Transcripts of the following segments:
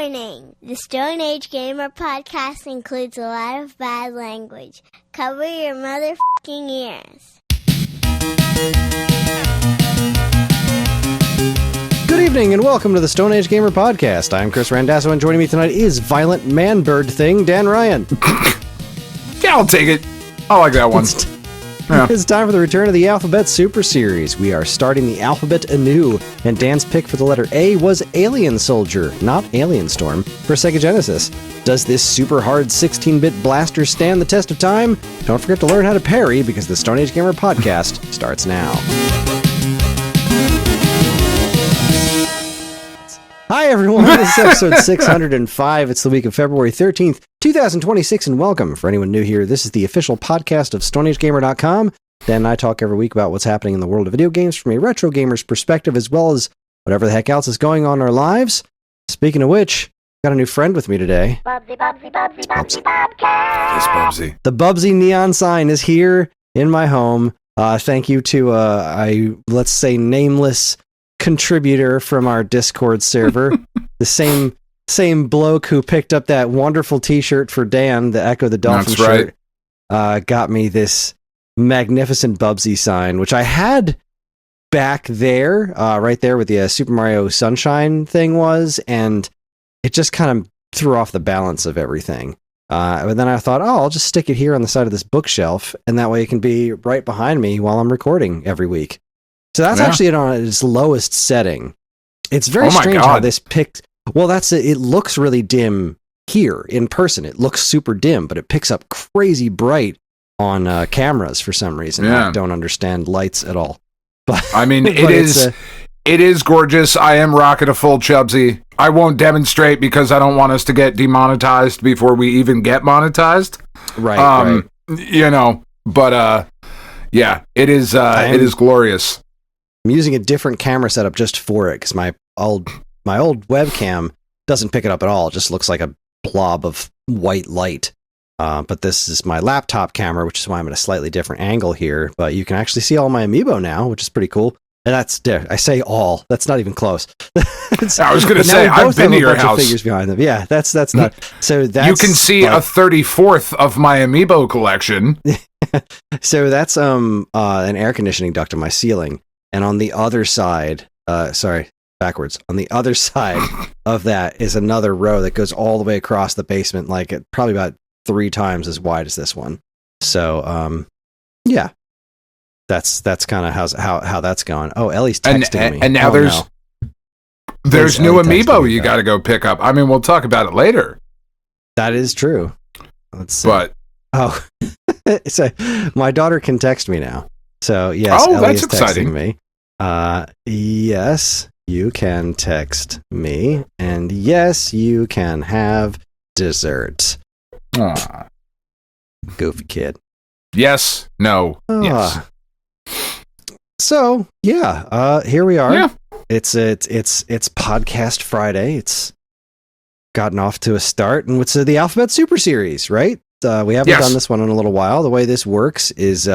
Warning! The Stone Age Gamer podcast includes a lot of bad language. Cover your motherfucking ears. Good evening and welcome to the Stone Age Gamer podcast. I'm Kris Randazzo and joining me tonight is Violent Man Bird Thing, Dan Ryan. Yeah, I'll take it. I like that one. It's time for the return of the Alphabet Super Series. We are starting the alphabet anew, and Dan's pick for the letter A was Alien Soldier, not Alien Storm, for Sega Genesis. Does this super hard 16-bit blaster stand the test of time? Don't forget to learn how to parry, because the Stone Age Gamer podcast starts now. Hi everyone, this is episode 605. It's the week of February 13th, 2026, and welcome. For anyone new here, this is the official podcast of StoneAgeGamer.com. Dan and I talk every week about what's happening in the world of video games from a retro gamer's perspective, as well as whatever the heck else is going on in our lives. Speaking of which, got a new friend with me today. Bubsy Bobcast! Yes, Bubsy. The Bubsy neon sign is here in my home. Thank you to, let's say, nameless contributor from our Discord server, the same bloke who picked up that wonderful t-shirt for Dan, the Echo the Dolphin shirt. Got me this magnificent Bubsy sign, which I had back there, right there where the Super Mario Sunshine thing was, and it just kind of threw off the balance of everything. But then I thought, I'll just stick it here on the side of this bookshelf, and that way it can be right behind me while I'm recording every week. So that's actually it on its lowest setting. It's very strange how this picked... Well, that's it. It looks really dim here in person. It looks super dim, but it picks up crazy bright on cameras for some reason. I don't understand lights at all. But I mean, it is gorgeous. I am rocking a full Chubsy. I won't demonstrate because I don't want us to get demonetized before we even get monetized. Right. You know, but yeah, it is glorious. I'm using a different camera setup just for it because my old webcam doesn't pick it up at all. It just looks like a blob of white light. But this is my laptop camera, which is why I'm at a slightly different angle here. But you can actually see all my amiibo now, which is pretty cool. And that's I say all. That's not even close. I was going to say I've been to your house. Figures behind them. Yeah, that's not. So that's you can see a 34th of my amiibo collection. So that's an air conditioning duct on my ceiling. And on the other side, backwards. On the other side of that is another row that goes all the way across the basement, like probably about 3 times as wide as this one. So, yeah, that's kind of how that's going. Oh, Ellie's texting me. And now there's new amiibo you got to go pick up. I mean, we'll talk about it later. That is true. Let's see. But so my daughter can text me now. So yes, Ellie that's is exciting. Texting me. Yes, you can text me, and yes, you can have dessert. Aww. Goofy kid. Yes. No. Yes. So yeah, here we are. Yeah. It's Podcast Friday. It's gotten off to a start, and it's the Alphabet Super Series, right? We haven't done this one in a little while. The way this works is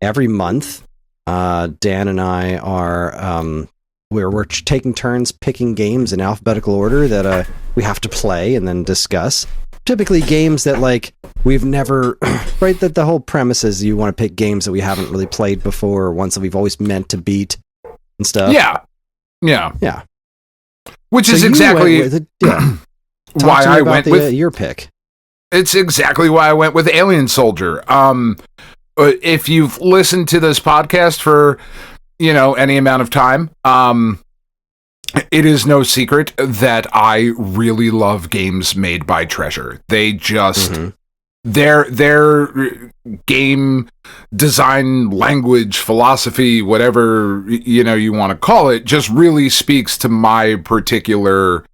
every month, Dan and I are we're taking turns picking games in alphabetical order that we have to play and then discuss. Typically games that like we've never right. That the whole premise is you want to pick games that we haven't really played before, or ones that we've always meant to beat and stuff. Yeah. Which is exactly why I went with your pick. It's exactly why I went with Alien Soldier. If you've listened to this podcast for, any amount of time, it is no secret that I really love games made by Treasure. They just, their game design, language, philosophy, whatever, you want to call it, just really speaks to my particular,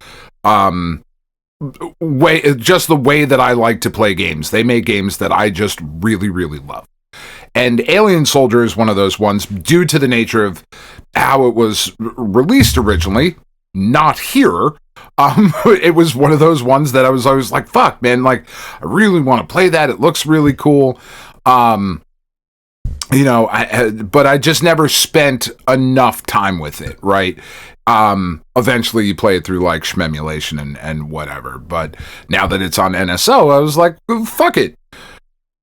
just the way that I like to play games. They make games that I just really, really love. And Alien Soldier is one of those ones, due to the nature of how it was released originally, not here. It was one of those ones that I was always like, fuck, man, like, I really want to play that. It looks really cool. but I just never spent enough time with it, right? Eventually you play it through like Shmemulation and whatever. But now that it's on NSO, I was like, fuck it.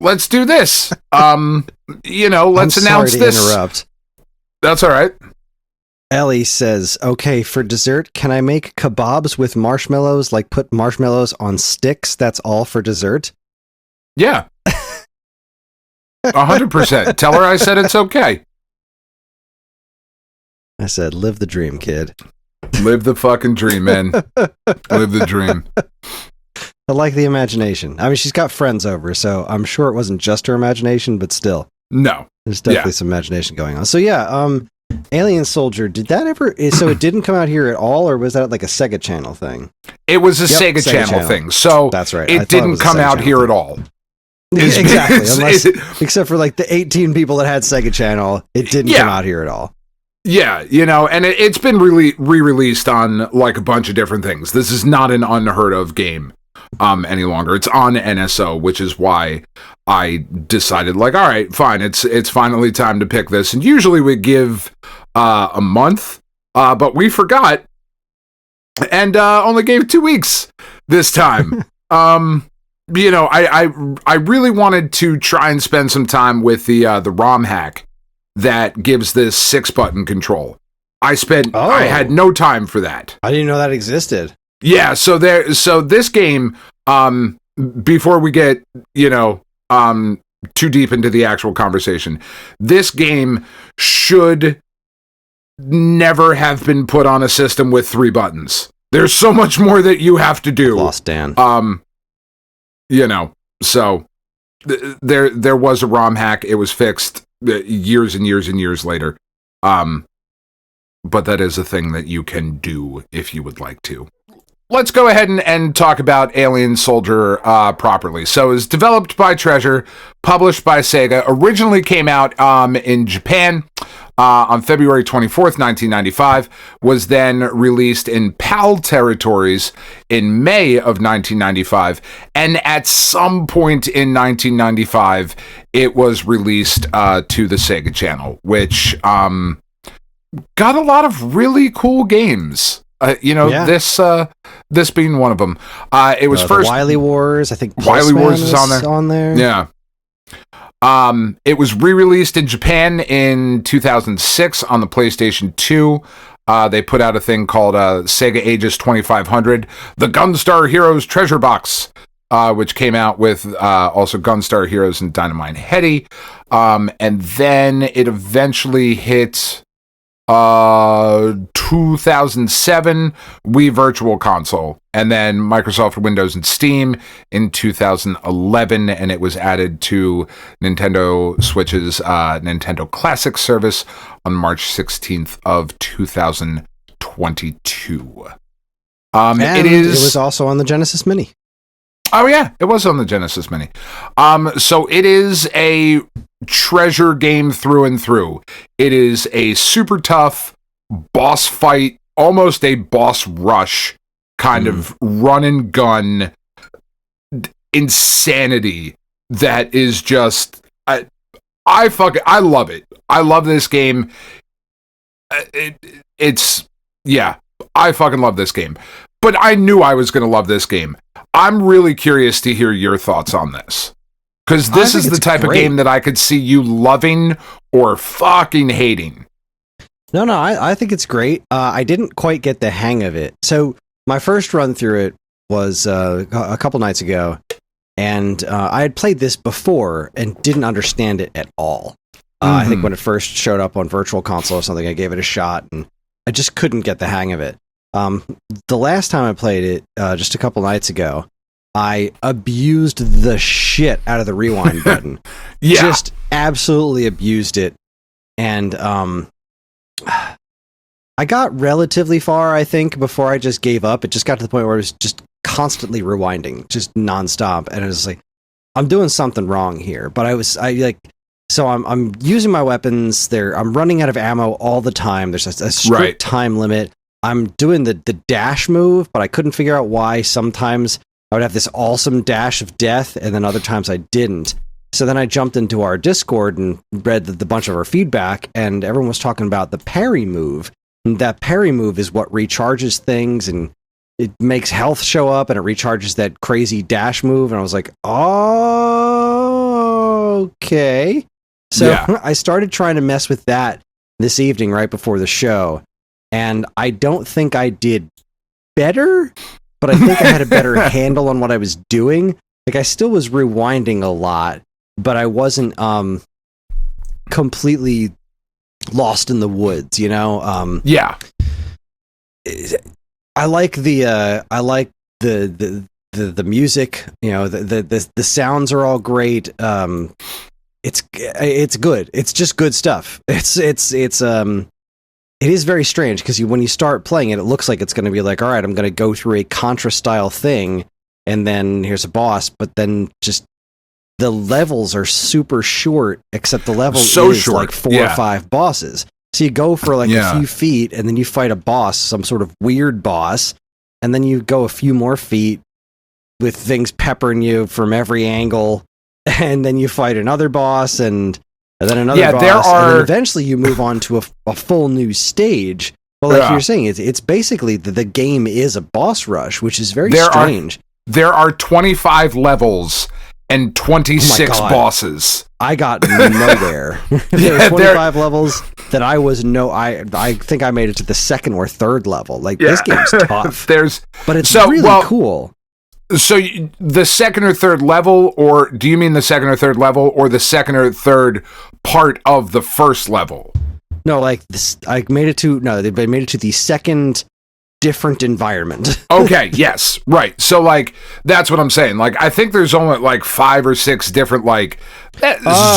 Let's do this. Let's announce this. Interrupt. That's all right. Ellie says, okay, for dessert, can I make kebabs with marshmallows? Like put marshmallows on sticks? That's all for dessert? Yeah. 100%. Tell her I said it's okay. I said, live the dream, kid. Live the fucking dream, man. Live the dream. I like the imagination. I mean, she's got friends over, so I'm sure it wasn't just her imagination, but still. No. There's definitely some imagination going on. So yeah, Alien Soldier, did that ever... So it didn't come out here at all, or was that like a Sega Channel thing? It was a Sega Channel thing, so that's right. It didn't come out here at all. Exactly, except for like the 18 people that had Sega Channel, it didn't come out here at all. Yeah, and it's been re-released on like a bunch of different things. This is not an unheard of game any longer. It's on NSO, which is why I decided, like, all right, fine, it's finally time to pick this. And usually we give a month, but we forgot and only gave 2 weeks this time. I really wanted to try and spend some time with the ROM hack that gives this 6-button control. I had no time for that. I didn't know that existed. Yeah, so this game, before we get, too deep into the actual conversation, this game should never have been put on a system with 3 buttons. There's so much more that you have to do. Lost Dan. So there was a ROM hack. It was fixed years and years and years later. But that is a thing that you can do if you would like to. Let's go ahead and talk about Alien Soldier properly. So it's developed by Treasure, published by Sega, originally came out in Japan on February 24th, 1995, was then released in PAL territories in May of 1995, and at some point in 1995, it was released to the Sega Channel, which got a lot of really cool games. This being one of them. It was first Wily Wars. I think Wily Wars is on there. Yeah. It was re-released in Japan in 2006 on the PlayStation 2. They put out a thing called Sega Aegis 2500, the Gunstar Heroes Treasure Box, which came out with also Gunstar Heroes and Dynamite Headdy. And then it eventually hit 2007 Wii Virtual Console, and then Microsoft Windows and Steam in 2011, and it was added to Nintendo Switch's Nintendo Classic service on March 16th of 2022. It was also on the Genesis Mini. Oh yeah, it was on the Genesis Mini. So it is a Treasure game through and through. It is a super tough boss fight, almost a boss rush kind of run and gun insanity that is just I love it. I love this game. I fucking love this game. But I knew I was going to love this game. I'm really curious to hear your thoughts on this. Because this is the type of game that I could see you loving or fucking hating. No, I think it's great. I didn't quite get the hang of it. So my first run through it was a couple nights ago, and I had played this before and didn't understand it at all. I think when it first showed up on Virtual Console or something, I gave it a shot, and I just couldn't get the hang of it. The last time I played it, just a couple nights ago, I abused the shit out of the rewind button. Yeah. Just absolutely abused it. And I got relatively far, I think, before I just gave up. It just got to the point where I was just constantly rewinding, just nonstop. And it was like, I'm doing something wrong here. But I'm using my weapons. I'm running out of ammo all the time. There's a strict time limit. I'm doing the dash move, but I couldn't figure out why sometimes I would have this awesome dash of death, and then other times I didn't. So then I jumped into our Discord and read the bunch of our feedback, and everyone was talking about the parry move. And that parry move is what recharges things, and it makes health show up, and it recharges that crazy dash move. And I was like, oh, okay. So I started trying to mess with that this evening right before the show, and I don't think I did better, but I think I had a better handle on what I was doing. Like, I still was rewinding a lot, but I wasn't completely lost in the woods, you know? I like the music, you know, the sounds are all great. It's good. It's just good stuff. It is very strange because when you start playing it, it looks like it's going to be like, all right, I'm going to go through a Contra style thing, and then here's a boss. But then just the levels are super short, except the level is short. Like 4 or 5 bosses. So you go for like a few feet, and then you fight a boss, some sort of weird boss, and then you go a few more feet with things peppering you from every angle, and then you fight another boss, and then another boss, and then eventually you move on to a full new stage. But like you're saying, it's basically the game is a boss rush, which is very strange. There are 25 levels and 26 bosses. I got nowhere. There were 25 levels that I think I made it to the 2nd or 3rd level. Like, this game's tough. But it's really cool. So the 2nd or 3rd level, or do you mean the 2nd or 3rd level, or the 2nd or 3rd part of the 1st level? No, like this. They made it to the 2nd different environment. Okay, yes, right. So like that's what I'm saying. Like I think there's only like 5 or 6 different like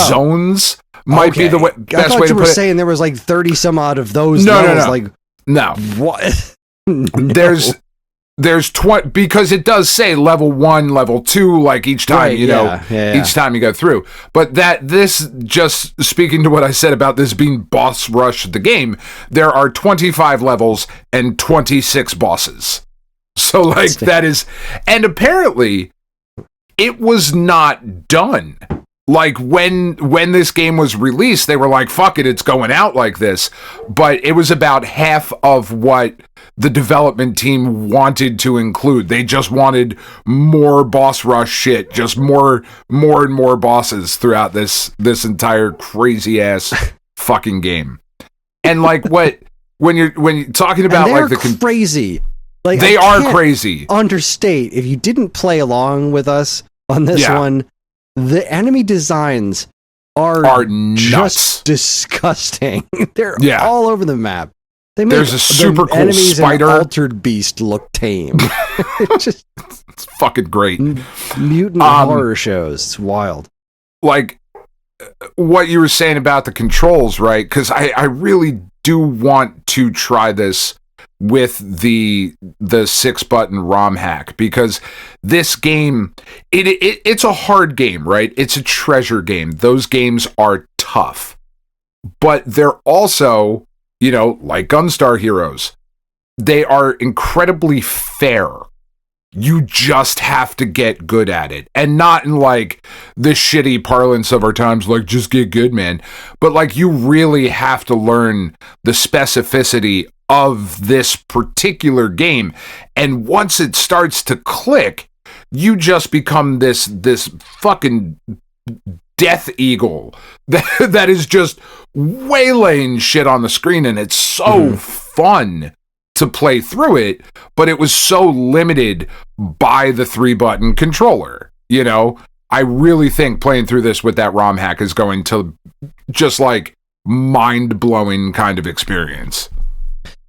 zones. Might be the best way to put it. I thought you were saying there was like 30 some odd of those. No. Like, no. What? No. There's 20 because it does say level 1, level 2, like each time, each time you go through. But this just speaking to what I said about this being boss rush the game, there are 25 levels and 26 bosses. So like that is, and apparently it was not done. Like when this game was released, they were like, fuck it, it's going out like this. But it was about half of what the development team wanted to include. They just wanted more boss rush shit, just more and more bosses throughout this entire crazy ass fucking game. And like when you're talking about like the crazy, like they are crazy. Understate if you didn't play along with us on this one. The enemy designs are just disgusting. They're all over the map. There's a super cool enemies spider. And Altered Beast look tame. It's fucking great. Mutant horror shows. It's wild. Like what you were saying about the controls, right? Because I really do want to try this with the 6-button ROM hack, because this game it's a hard game, right? It's a treasure game. Those games are tough, but they're also, like Gunstar Heroes, they are incredibly fair. You just have to get good at it, and not in like the shitty parlance of our times, like just get good, man. But like you really have to learn the specificity of this particular game, and once it starts to click, you just become this fucking death eagle that is just waylaying shit on the screen, and it's so fun to play through it, but it was so limited by the 3-button controller. I really think playing through this with that ROM hack is going to just like mind-blowing kind of experience.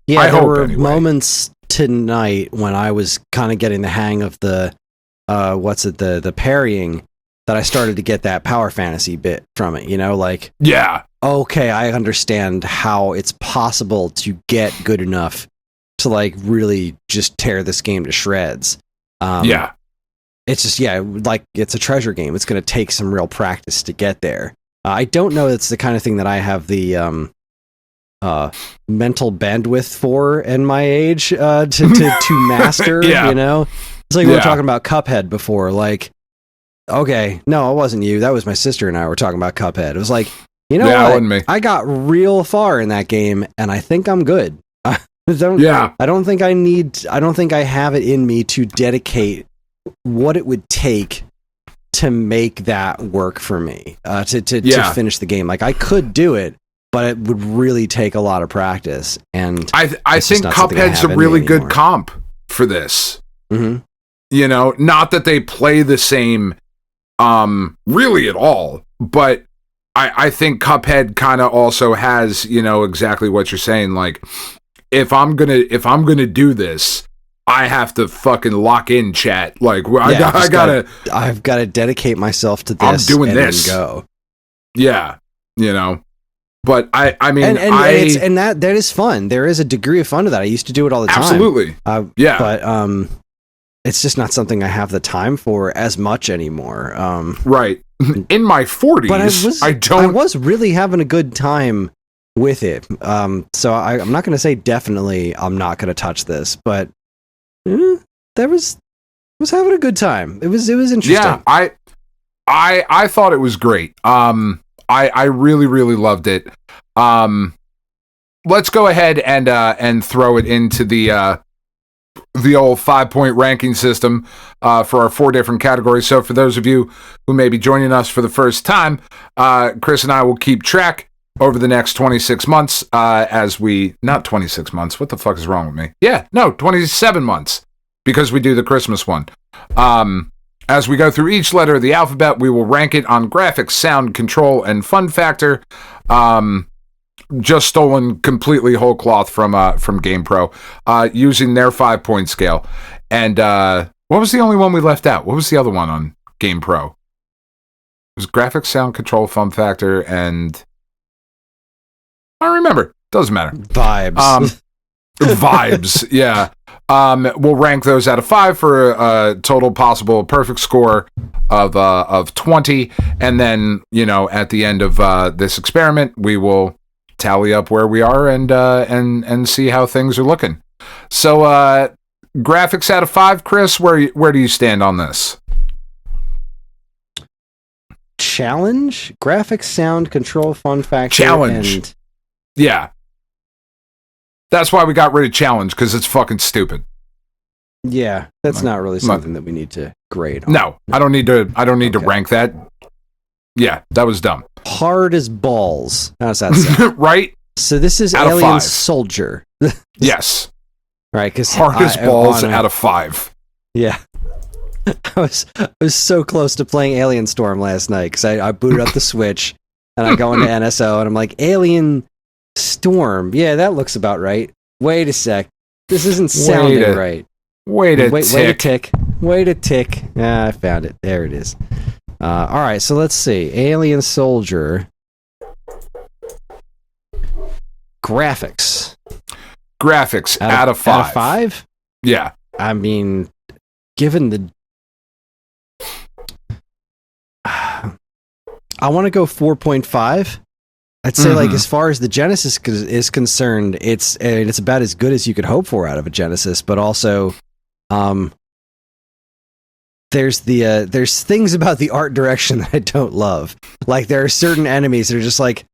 Yeah, there were moments tonight when I was kind of getting the hang of the the parrying, that I started to get that power fantasy bit from it, like, okay, I understand how it's possible to get good enough to like really just tear this game to shreds. It's just, like it's a treasure game. It's going to take some real practice to get there. I don't know it's the kind of thing that I have the mental bandwidth for in my age to master. It's like we were talking about Cuphead before. Like okay, no, it wasn't you. That was my sister and I were talking about Cuphead. It was like, you know Yeah, it what? wasn't me. I got real far in that game, and I think I'm good. I don't think I have it in me to dedicate what it would take to make that work for me, to finish the game. Like, I could do it, but it would really take a lot of practice. And I think Cuphead's a really good comp for this. Mm-hmm. You know, not that they play the same really at all, but I think Cuphead kind of also has, you know, exactly what you're saying. Like, if I'm gonna do this, I have to fucking lock in, chat. Like, I've got to dedicate myself to this. I'm doing this. Go. Yeah, you know. But I mean, and that is fun. There is a degree of fun to that. I used to do it all the time. Absolutely. Yeah. But it's just not something I have the time for as much anymore. Right. In my 40s, I was really having a good time with it. So I'm not going to say definitely I'm not going to touch this, but there was having a good time. It was interesting. Yeah, I thought it was great. I really, really loved it. Let's go ahead and throw it into the old 5-point ranking system for our 4 different categories. So for those of you who may be joining us for the first time, Kris and I will keep track over the next 26 months not 26 months. What the fuck is wrong with me? Yeah, no, 27 months, because we do the Christmas one. As we go through each letter of the alphabet, we will rank it on graphics, sound, control, and fun factor. Just stolen completely whole cloth from GamePro, using their 5-point scale. And what was the only one we left out? What was the other one on GamePro? It was graphics, sound, control, fun factor, and I don't remember. Doesn't matter. Vibes. Vibes, yeah. We'll rank those out of 5 for a total possible perfect score of 20, and then, you know, at the end of this experiment, we will tally up where we are and see how things are looking. So, graphics out of 5, Kris, where do you stand on this? Challenge, graphics, sound, control, fun factor, challenge. Yeah. That's why we got rid of challenge, because it's fucking stupid. Yeah, that's not really something that we need to grade on. No, I don't need to rank that. Yeah, that was dumb. Hard as balls. How's that sound? Right? So this is out Alien Soldier. Yes. Right, because hard as balls out of 5. Yeah. I was so close to playing Alien Storm last night, because I booted up the Switch, and I go into NSO, and I'm like, Alien Storm. Yeah, that looks about right. Wait a sec. This isn't sounding right. Wait to tick. Wait a tick. Ah, I found it. There it is. All right, so let's see. Alien Soldier. Graphics. Out of 5. Out of 5? Yeah. I mean, given the... I want to go 4.5. I'd say, like, as far as the Genesis is concerned, it's about as good as you could hope for out of a Genesis, but also... there's things about the art direction that I don't love. Like, there are certain enemies that are just like,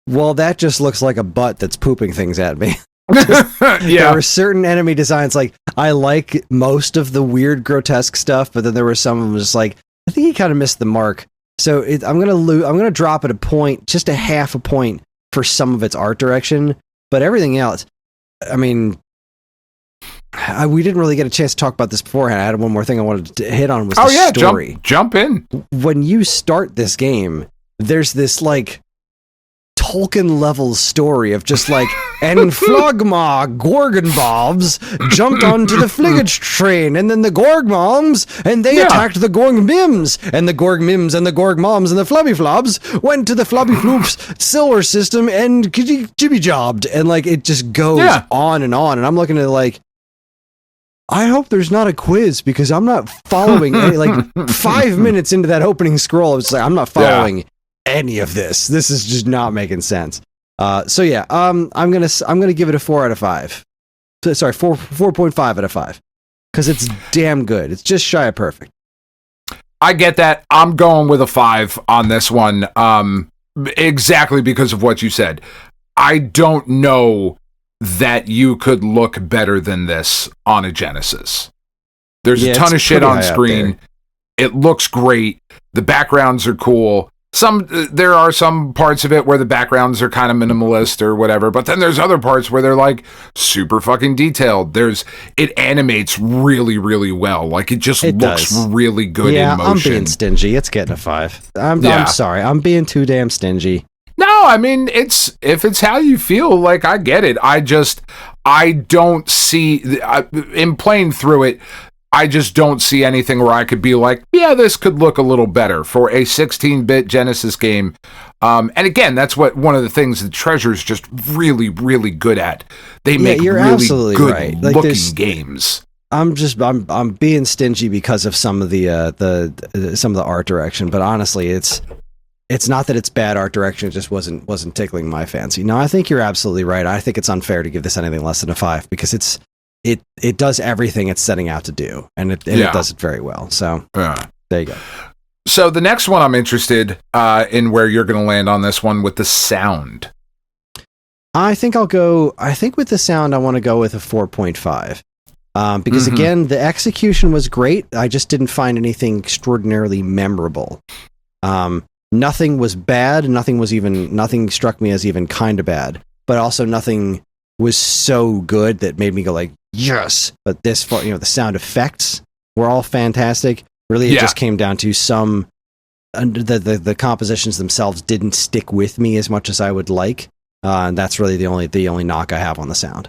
well, that just looks like a butt that's pooping things at me. Yeah. There were certain enemy designs, like, I like most of the weird, grotesque stuff, but then there were some of them just like, I think he kind of missed the mark. So I'm gonna drop it a point, just a half a point for some of its art direction, but everything else, I mean, we didn't really get a chance to talk about this beforehand. I had one more thing I wanted to hit on was the story. Jump in. When you start this game, there's this like Tolkien level story of just like, and Flogma Gorgonbobs jumped onto the Fliggage train, and then the Gorgmoms, and they attacked the Gorgmims, and the Gorgmims and the Gorgmoms and the Flubby Flobs went to the Flubby Floops solar system and jibby jobbed, and like it just goes on, and I'm looking at it like, I hope there's not a quiz, because I'm not following any, like 5 minutes into that opening scroll, it's like I'm not following any of this. This is just not making sense. So yeah, I'm gonna give it a 4 out of 5. Sorry, 4.5 out of 5, because it's damn good. It's just shy of perfect. I get that. I'm going with a 5 on this one. Exactly because of what you said. I don't know that you could look better than this on a Genesis. There's a ton of shit on screen. It looks great. The backgrounds are cool. There are some parts of it where the backgrounds are kind of minimalist or whatever, but then there's other parts where they're like super fucking detailed. It animates really, really well. Like it looks really good in motion. I'm being stingy. It's getting a 5. I'm sorry. I'm being too damn stingy. No, I mean, if it's how you feel, like, I get it. I don't see, in playing through it, I just don't see anything where I could be like, yeah, this could look a little better for a 16-bit Genesis game. And again, that's one of the things that Treasure's just really, really good at. They make really good looking games. I'm being stingy because of some of the art direction, but honestly, it's not that it's bad art direction, it just wasn't tickling my fancy. No, I think you're absolutely right. I think it's unfair to give this anything less than a 5 because it does everything it's setting out to do, and it does it very well. So there you go. So the next one I'm interested in where you're going to land on this one with the sound. I think with the sound, I want to go with a 4.5. Because again, the execution was great. I just didn't find anything extraordinarily memorable. Nothing was bad. Nothing struck me as even kind of bad, but also nothing was so good that made me go like, yes. But this far, the sound effects were all fantastic. Really, it just came down to the compositions themselves didn't stick with me as much as I would like. And that's really the only knock I have on the sound.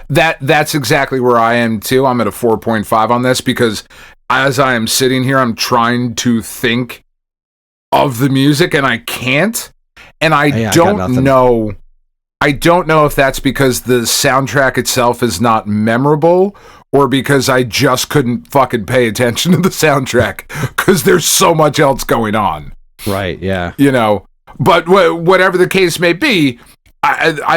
That's exactly where I am too. I'm at a 4.5 on this because as I am sitting here, I'm trying to think of the music and I can't. And I don't know. I don't know if that's because the soundtrack itself is not memorable or because I just couldn't fucking pay attention to the soundtrack because there's so much else going on. Right, yeah. But whatever the case may be,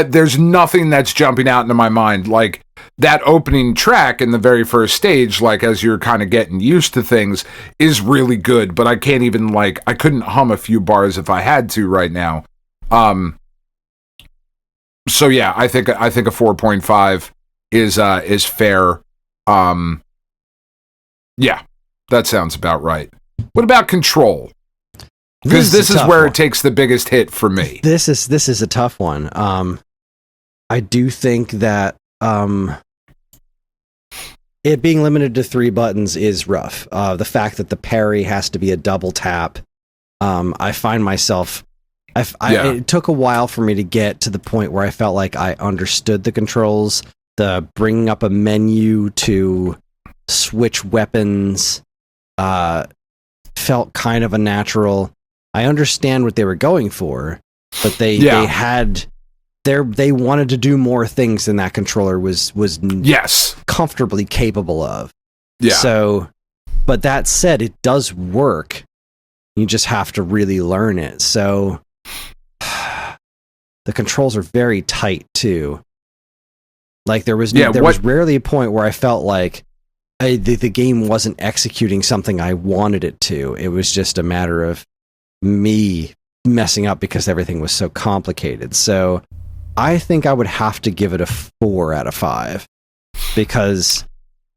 there's nothing that's jumping out into my mind. Like that opening track in the very first stage, like as you're kind of getting used to things, is really good, but I can't even I couldn't hum a few bars if I had to right now. So yeah, I think a 4.5 is fair. Yeah, that sounds about right. What about Control? Because this is where it takes the biggest hit for me. This is a tough one. I do think that it being limited to 3 buttons is rough. The fact that the parry has to be a double tap, I find myself. It took a while for me to get to the point where I felt like I understood the controls. The bringing up a menu to switch weapons felt kind of a natural. I understand what they were going for, but they wanted to do more things than that controller was comfortably capable of. Yeah. So, but that said, it does work. You just have to really learn it. So the controls are very tight too. Like there was rarely a point where I felt like the game wasn't executing something I wanted it to. It was just a matter of me messing up because everything was so complicated. So I think I would have to give it a 4 out of 5 because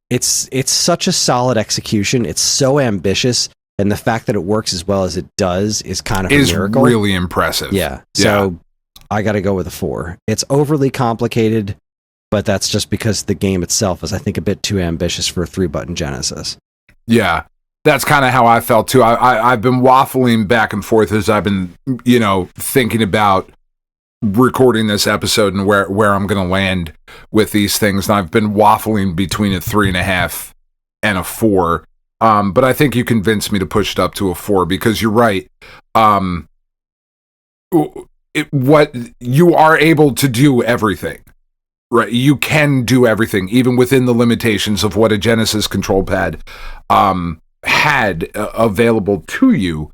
it's such a solid execution. It's so ambitious, and the fact that it works as well as it does is kind of a miracle. Really impressive. Yeah. So I got to go with a 4. It's overly complicated, but that's just because the game itself is, I think, a bit too ambitious for a 3-button Genesis. Yeah. That's kind of how I felt too. I've been waffling back and forth as I've been, thinking about recording this episode and where I'm going to land with these things. And I've been waffling between a 3.5 and a 4. But I think you convinced me to push it up to a 4 because you're right. What you are able to do everything, right? You can do everything, even within the limitations of what a Genesis control pad had available to you.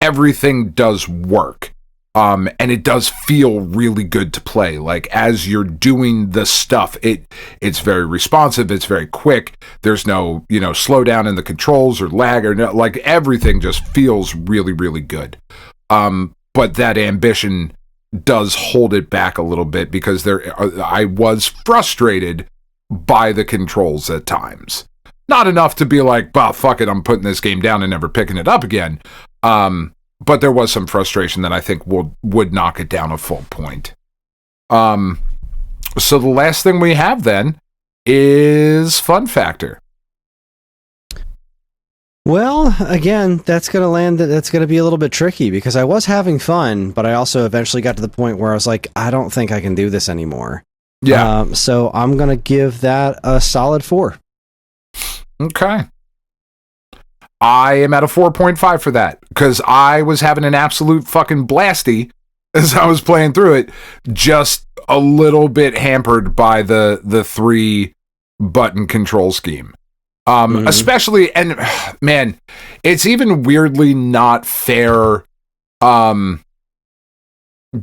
Everything does work. And it does feel really good to play. Like, as you're doing the stuff, it's very responsive, it's very quick. There's no, slowdown in the controls or lag or no, like, everything just feels really, really good. But that ambition does hold it back a little bit because I was frustrated by the controls at times. Not enough to be like, bah, fuck it, I'm putting this game down and never picking it up again. But there was some frustration that I think would knock it down a full point. So the last thing we have then is fun factor. Well, again, that's going to be a little bit tricky because I was having fun, but I also eventually got to the point where I was like, I don't think I can do this anymore. Yeah. So I'm going to give that a solid 4. Okay. I am at a 4.5 for that because I was having an absolute fucking blasty as I was playing through it, just a little bit hampered by the 3-button control scheme. Especially, and man, it's even weirdly not fair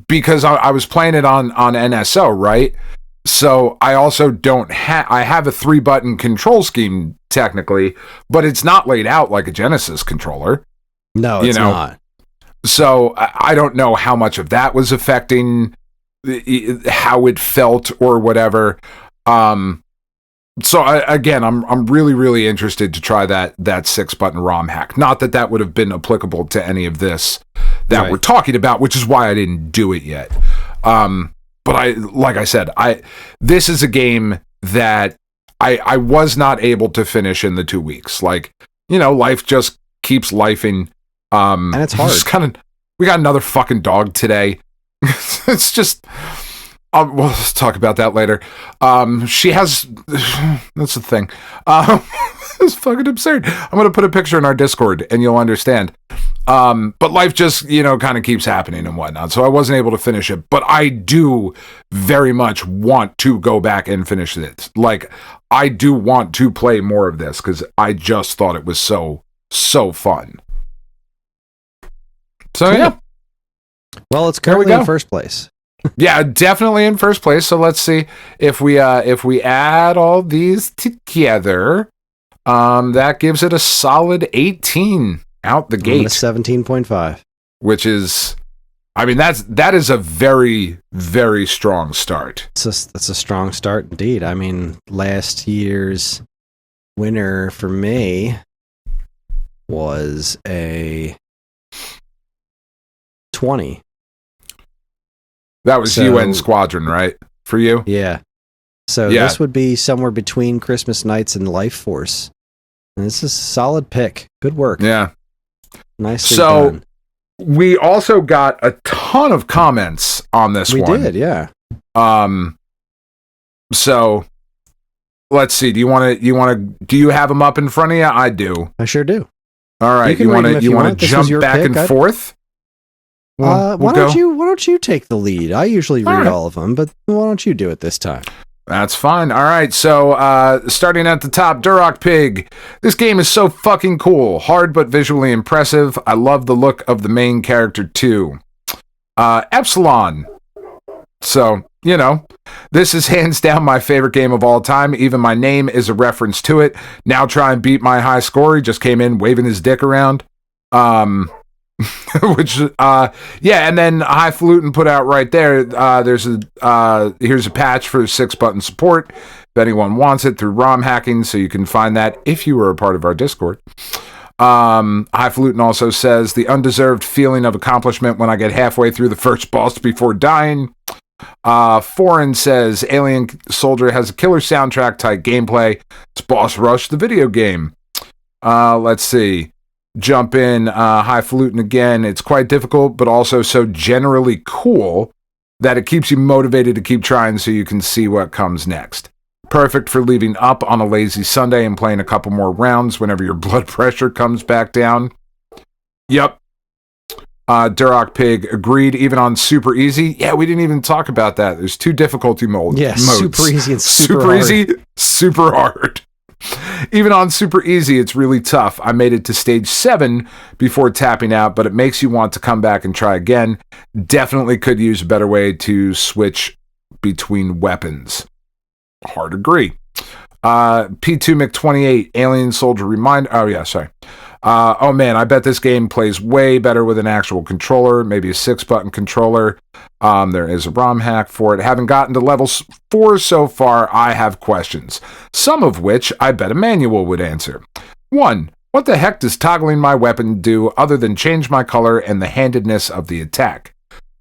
because I was playing it on NSO, right? So I also don't I have a 3-button control scheme technically, but it's not laid out like a Genesis controller. No, it's not. So I don't know how much of that was affecting how it felt or whatever. So I'm really, really interested to try that 6-button ROM hack. Not that would have been applicable to any of this that we're talking about, which is why I didn't do it yet. But like I said, this is a game that I was not able to finish in the 2 weeks. Like, life just keeps lifing. And it's hard. We got another fucking dog today. It's just, we'll talk about that later. She has, that's the thing. It's fucking absurd. I'm going to put a picture in our Discord and you'll understand. But life just, kind of keeps happening and whatnot. So I wasn't able to finish it, but I do very much want to go back and finish it. Like, I do want to play more of this because I just thought it was so fun. So cool. Yeah. Well, it's currently in first place. Yeah, definitely in first place. So let's see if we add all these together, that gives it a solid 18 out the gate. 17.5, which is, that is a very, very strong start. It's a strong start indeed. Last year's winner for me was a 20. That was UN Squadron, right? For you? Yeah. So this would be somewhere between Christmas Nights and Life Force. And this is a solid pick. Good work. Yeah. Nicely done. We also got a ton of comments on this one. We did, yeah. So let's see. Do you have them up in front of you? I do. I sure do. All right. You want to jump back and forth? Why don't you take the lead? I usually read all of them, but why don't you do it this time? That's fine. All right. So, starting at the top, Duroc Pig. This game is so fucking cool. Hard but visually impressive. I love the look of the main character too. Epsilon. So, this is hands down my favorite game of all time. Even my name is a reference to it. Now try and beat my high score. He just came in waving his dick around. Which and then Highfalutin put out right there, here's a patch for 6-button support if anyone wants it through ROM hacking, so you can find that if you were a part of our Discord. Highfalutin also says the undeserved feeling of accomplishment when I get halfway through the first boss before dying. Foreign says Alien Soldier has a killer soundtrack type gameplay. It's Boss Rush the video game. Let's see. Jump in, Highfalutin again. It's quite difficult, but also so generally cool that it keeps you motivated to keep trying so you can see what comes next. Perfect for leaving up on a lazy Sunday and playing a couple more rounds whenever your blood pressure comes back down. Yep. Duroc Pig agreed, even on super easy. Yeah, we didn't even talk about that. There's 2 difficulty modes. Yeah, super easy and super hard. Easy, super hard. Even on super easy, it's really tough. I made it to stage 7 before tapping out, but it makes you want to come back and try again. Definitely could use a better way to switch between weapons. Hard agree. P2 Mc28, Alien Soldier Reminder. Oh, yeah, sorry. Oh, man, I bet this game plays way better with an actual controller, maybe a 6-button controller. There is a ROM hack for it. Having gotten to level 4 so far, I have questions, some of which I bet a manual would answer. 1. What the heck does toggling my weapon do other than change my color and the handedness of the attack?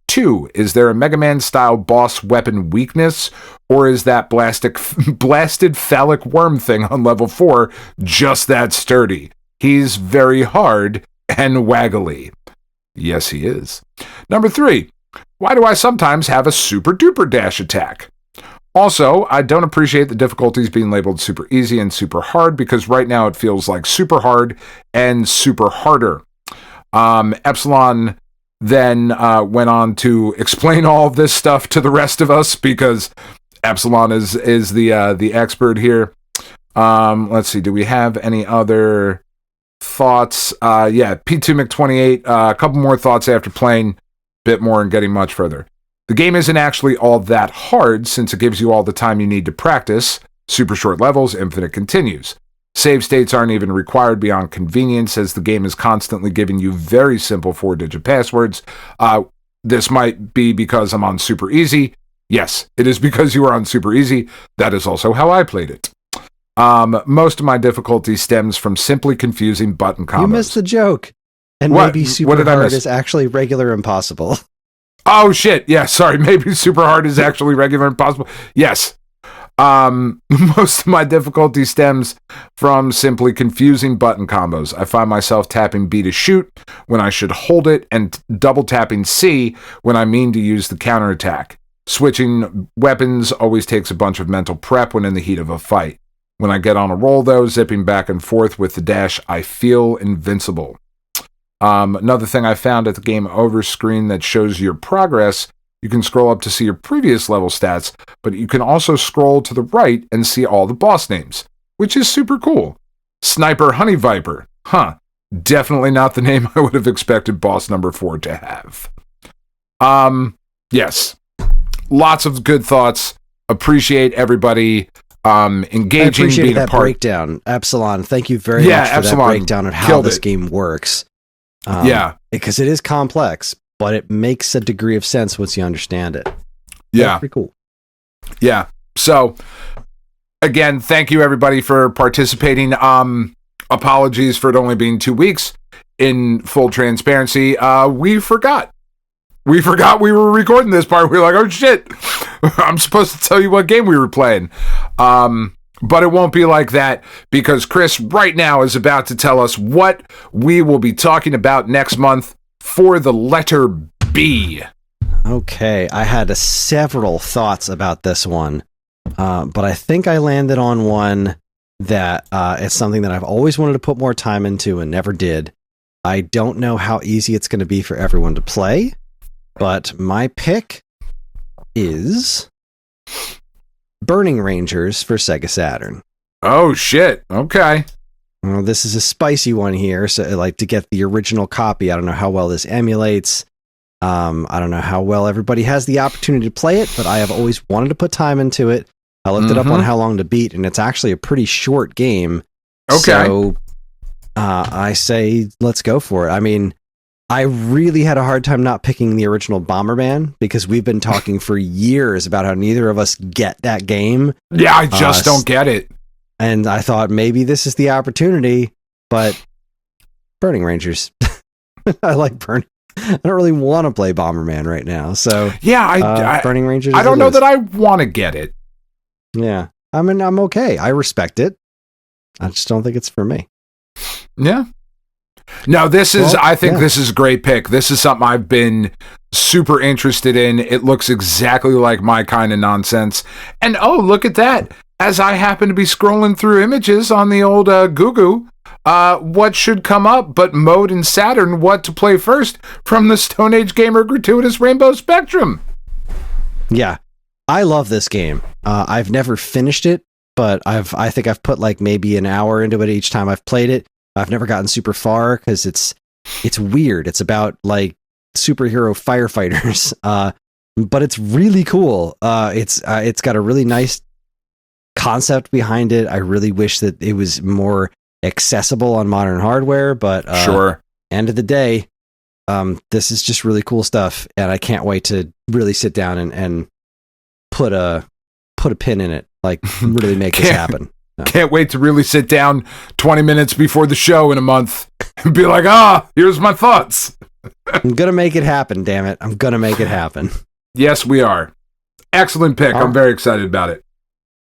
2. Is there a Mega Man-style boss weapon weakness, or is that blasted phallic worm thing on level 4 just that sturdy? He's very hard and waggly. Yes, he is. Number 3. Why do I sometimes have a super-duper dash attack? Also, I don't appreciate the difficulties being labeled super easy and super hard, because right now it feels like super hard and super harder. Epsilon then went on to explain all of this stuff to the rest of us, because Epsilon is the expert here. Let's see, do we have any other thoughts? P2 Mc28, a couple more thoughts after playing a bit more and getting much further. The game isn't actually all that hard, since it gives you all the time you need to practice. Super short levels, infinite continues. Save states aren't even required beyond convenience, as the game is constantly giving you very simple 4-digit passwords. This might be because I'm on super easy. Yes, it is because you are on super easy. That is also how I played it. Most of my difficulty stems from simply confusing button combos. You missed the joke. And maybe super hard is actually regular impossible. Oh, shit. Yeah, sorry. Maybe super hard is actually regular impossible. Yes. Most of my difficulty stems from simply confusing button combos. I find myself tapping B to shoot when I should hold it, and double tapping C when I mean to use the counterattack. Switching weapons always takes a bunch of mental prep when in the heat of a fight. When I get on a roll, though, zipping back and forth with the dash, I feel invincible. Another thing I found at the game over screen that shows your progress, you can scroll up to see your previous level stats, but you can also scroll to the right and see all the boss names, which is super cool. Sniper Honey Viper. Definitely not the name I would have expected boss number 4 to have. Yes. Lots of good thoughts. Appreciate everybody engaging, I appreciate being that a part. Breakdown. Epsilon, thank you very much for that breakdown of how this game works. Because it is complex, but it makes a degree of sense once you understand it. Yeah. That's pretty cool. Yeah. So, again, thank you everybody for participating. Apologies for it only being 2 weeks. In full transparency, we forgot. We forgot we were recording this part. We were like, oh shit, I'm supposed to tell you what game we were playing. But it won't be like that, because Kris right now is about to tell us what we will be talking about next month for the letter B. Okay, I had several thoughts about this one, but I think I landed on one that is something that I've always wanted to put more time into and never did. I don't know how easy it's going to be for everyone to play, but my pick is Burning Rangers for Sega Saturn. Oh, shit. Okay. Well, this is a spicy one here, so like to get the original copy, I don't know how well this emulates. I don't know how well everybody has the opportunity to play it, but I have always wanted to put time into it. I looked it up on how long to beat, and it's actually a pretty short game. Okay. So I say let's go for it. I mean, I really had a hard time not picking the original Bomberman, because we've been talking for years about how neither of us get that game. Yeah, I just don't get it. And I thought maybe this is the opportunity, but Burning Rangers. I like Burning. I don't really want to play Bomberman right now. So yeah, Burning Rangers. I don't know that I want to get it. Yeah. I mean, I'm okay. I respect it. I just don't think it's for me. Yeah. No, this is, I think this is a great pick. This is something I've been super interested in. It looks exactly like my kind of nonsense. And oh, look at that. As I happen to be scrolling through images on the old Goo, what should come up but Mode and Saturn, what to play first from the Stone Age Gamer Gratuitous Rainbow Spectrum. Yeah. I love this game. I've never finished it. but I think I've put like maybe an hour into it each time I've played it. I've never gotten super far because it's weird. It's about like superhero firefighters, but it's really cool. It's got a really nice concept behind it. I really wish that it was more accessible on modern hardware, but sure. End of the day, this is just really cool stuff, and I can't wait to really sit down and put a pin in it, like really make this happen. Can't wait to really sit down 20 minutes before the show in a month and be like, here's my thoughts. I'm gonna make it happen, damn it. I'm gonna make it happen. Yes, we are. Excellent pick. I'm very excited about it.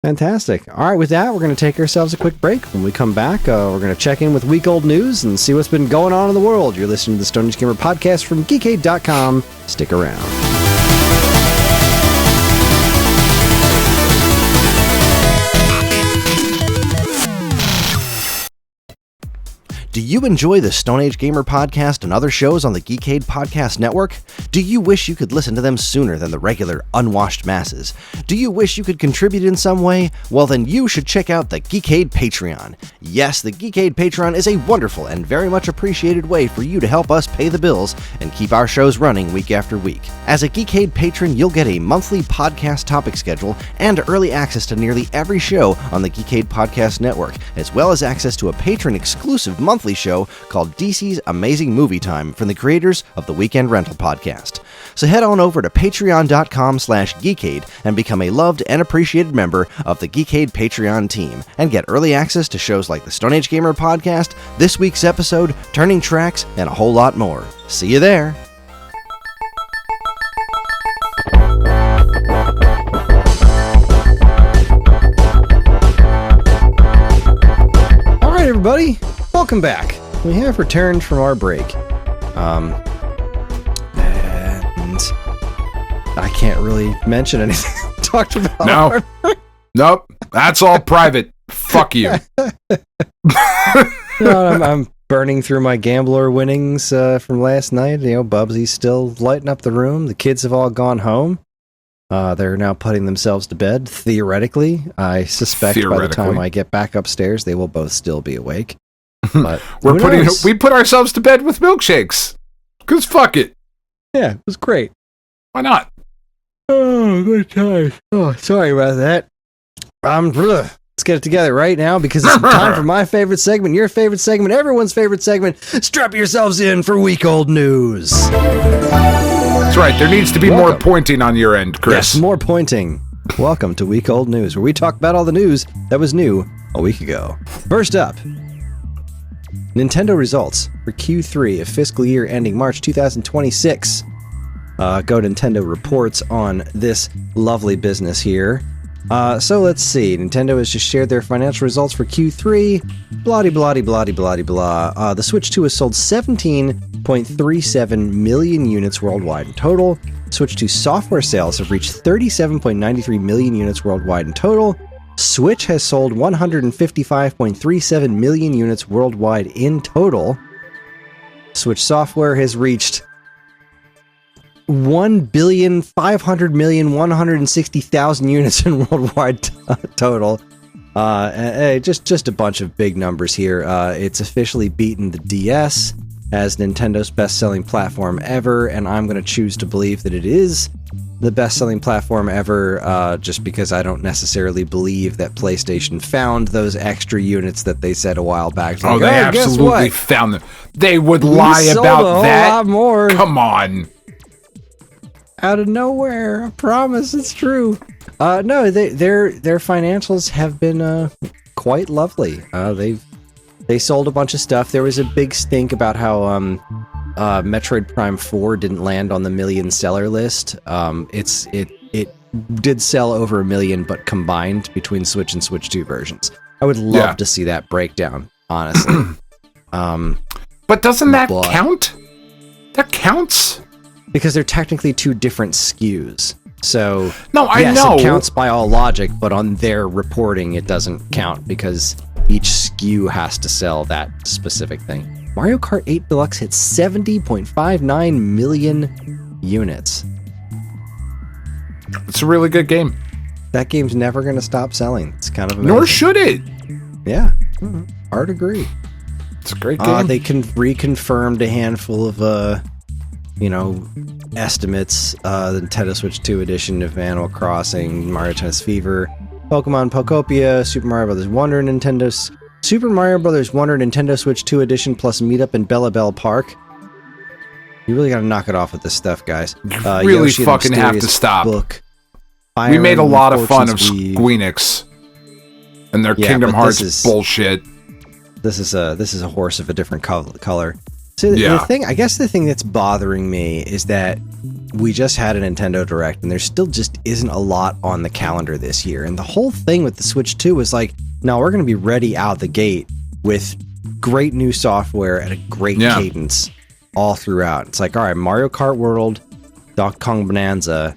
Fantastic. All right, with that, we're going to take ourselves a quick break. When we come back, we're going to check in with week-old news and see what's been going on in the world. You're listening to the Stone Age Gamer podcast from Geekade.com. Stick around. Do you enjoy the Stone Age Gamer podcast and other shows on the Geekade Podcast Network? Do you wish you could listen to them sooner than the regular unwashed masses? Do you wish you could contribute in some way? Well, then you should check out the Geekade Patreon. Yes, the Geekade Patreon is a wonderful and very much appreciated way for you to help us pay the bills and keep our shows running week after week. As a Geekade patron, you'll get a monthly podcast topic schedule and early access to nearly every show on the Geekade Podcast Network, as well as access to a patron-exclusive monthly show called DC's Amazing Movie Time from the creators of the Weekend Rental podcast. So head on over to patreon.com/Geekade and become a loved and appreciated member of the Geekade Patreon team and get early access to shows like the Stone Age Gamer podcast, this week's episode, Turning Tracks, and a whole lot more. See you there! All right, everybody. Welcome back. We have returned from our break. And I can't really mention anything talked about. No. Nope. That's all private. Fuck you. I'm burning through my gambler winnings from last night. Bubsy's still lighting up the room. The kids have all gone home. They're now putting themselves to bed. Theoretically, I suspect by the time I get back upstairs, they will both still be awake. But we put ourselves to bed with milkshakes. Cause fuck it. Yeah, it was great. Why not? Oh, good time. Oh, sorry about that. Let's get it together right now because it's time for my favorite segment, your favorite segment, everyone's favorite segment. Strap yourselves in for week-old news. That's right. There needs to be more pointing on your end, Kris. Yes, more pointing. Welcome to week-old news, where we talk about all the news that was new a week ago. First up, Nintendo results for Q3 of fiscal year ending March 2026. Go Nintendo reports on this lovely business here. So let's see. Nintendo has just shared their financial results for Q3. Blah-de-blah-de-blah-de-blah-de-blah. The Switch 2 has sold 17.37 million units worldwide in total. Switch 2 software sales have reached 37.93 million units worldwide in total. Switch has sold 155.37 million units worldwide in total. Switch software has reached 1,500,160,000 units in worldwide total. Just a bunch of big numbers here. It's officially beaten the DS as Nintendo's best-selling platform ever, and I'm going to choose to believe that it is the best-selling platform ever, just because I don't necessarily believe that PlayStation found those extra units that they said a while back. Like, they absolutely found them. They would lie about that. A lot more. Come on. Out of nowhere, I promise it's true. No, their financials have been quite lovely. They sold a bunch of stuff. There was a big stink about how Metroid Prime 4 didn't land on the million seller list. It did sell over 1 million, but combined between Switch and Switch 2 versions. I would love to see that breakdown, honestly. But doesn't that count? That counts. Because they're technically two different SKUs. So, no, I know. It counts by all logic, but on their reporting, it doesn't count because each SKU has to sell that specific thing. Mario Kart 8 Deluxe hit 70.59 million units. It's a really good game. that game's never going to stop selling. It's kind of amazing. Nor should it. Yeah, hard agree. It's a great game. They reconfirmed a handful of estimates. The Nintendo Switch 2 edition of Animal Crossing, Mario Tennis Fever, Pokemon Pokopia, Super Mario Bros. Wonder, Super Mario Bros. Wonder Nintendo Switch 2 edition plus Meetup in Bella Bell Park. You really got to knock it off with this stuff, guys. You really Yoshi fucking have to stop. Book, we made a lot of fun of Fortune's Squeenix and their Kingdom Hearts bullshit. This is a horse of a different color. So the thing that's bothering me is that we just had a Nintendo Direct and there still just isn't a lot on the calendar this year. And the whole thing with the Switch 2 was like, no, we're going to be ready out the gate with great new software at a great cadence all throughout. It's like, all right, Mario Kart World, Donkey Kong Bonanza,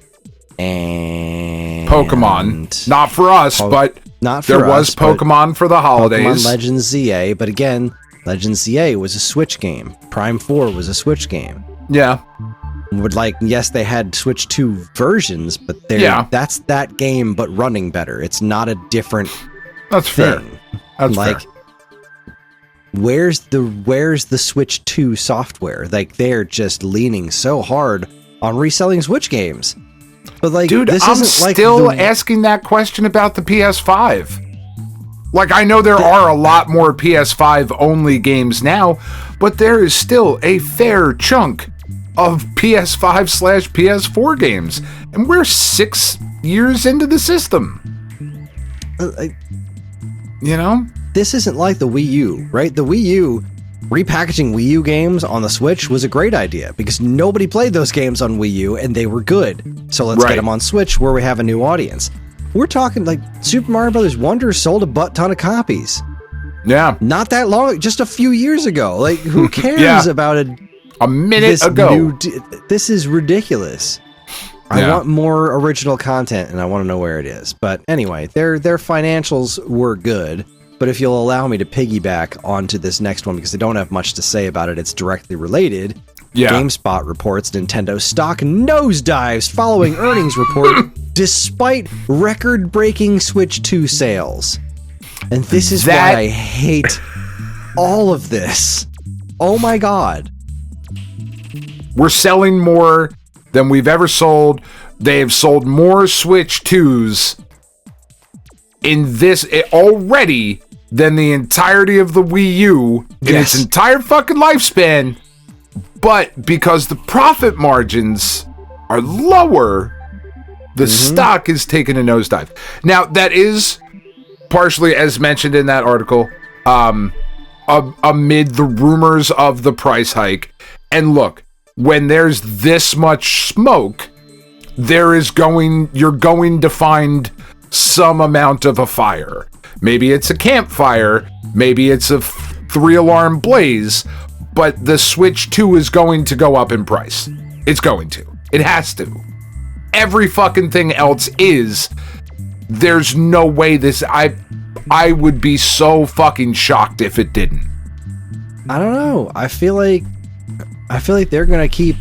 and Pokemon. Not for us, but not for there us, was Pokemon for the holidays. Pokemon Legends ZA, but again, Legends ZA was a Switch game. Prime 4 was a Switch game. Yeah. Yes, they had Switch 2 versions, but that's that game, but running better. It's not a different That's thing. Fair. That's like, fair. Where's the Switch 2 software? Like, they're just leaning so hard on reselling Switch games. But like, dude, this I'm isn't still like asking that question about the PS5. Like, I know there are a lot more PS5 only games now, but there is still a fair chunk of PS5/PS4 games, and we're 6 years into the system. This isn't like the Wii U, right? The Wii U, repackaging Wii U games on the Switch was a great idea because nobody played those games on Wii U and they were good. So let's get them on Switch where we have a new audience. We're talking like Super Mario Bros. Wonder sold a butt ton of copies. Yeah. Not that long, just a few years ago. Like, who cares about a minute ago? This is ridiculous. I want more original content and I want to know where it is. But anyway, their financials were good. But if you'll allow me to piggyback onto this next one, because I don't have much to say about it, it's directly related. GameSpot reports Nintendo stock nosedives following earnings report despite record-breaking Switch 2 sales. And this is why I hate all of this. Oh my god. We're selling more than we've ever sold. They have sold more Switch 2s in this already than the entirety of the Wii U in its entire fucking lifespan. But because the profit margins are lower, the stock is taking a nosedive. Now, that is partially, as mentioned in that article, amid the rumors of the price hike. And look, when there's this much smoke, you're going to find some amount of a fire. Maybe it's a campfire, maybe it's a 3-alarm blaze, but the Switch 2 is going to go up in price. It's going to. It has to. Every fucking thing else is. There's no way this... I would be so fucking shocked if it didn't. I don't know. I feel like they're gonna keep...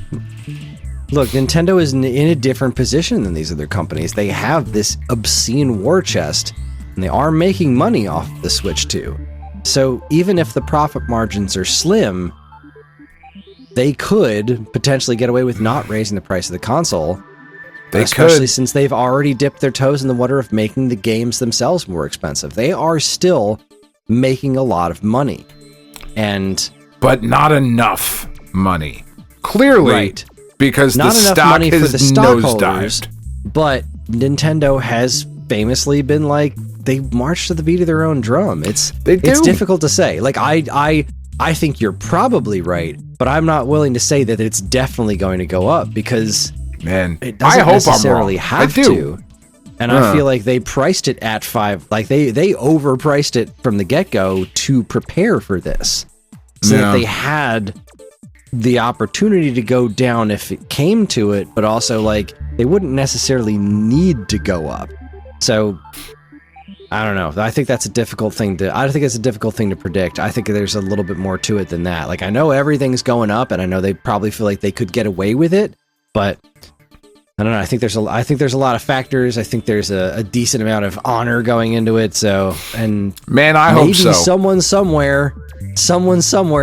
Look, Nintendo is in a different position than these other companies. They have this obscene war chest, and they are making money off the Switch 2. So even if the profit margins are slim, they could potentially get away with not raising the price of the console. Especially since they've already dipped their toes in the water of making the games themselves more expensive. They are still making a lot of money. But not enough money. Clearly, because not the enough stock money for the has stockholders, nosedived. But Nintendo has famously been like, they march to the beat of their own drum. It's difficult to say. Like, I think you're probably right, but I'm not willing to say that it's definitely going to go up because it doesn't necessarily have to. And I feel like they priced it at 5. Like they overpriced it from the get-go to prepare for this. So that they had the opportunity to go down if it came to it, but also like they wouldn't necessarily need to go up. So I don't know. I think that's a difficult thing to predict. I think there's a little bit more to it than that. Like, I know everything's going up and I know they probably feel like they could get away with it, but I don't know. I think there's a lot of factors. I think there's a decent amount of honor going into it. So, and man, I hope so. Someone somewhere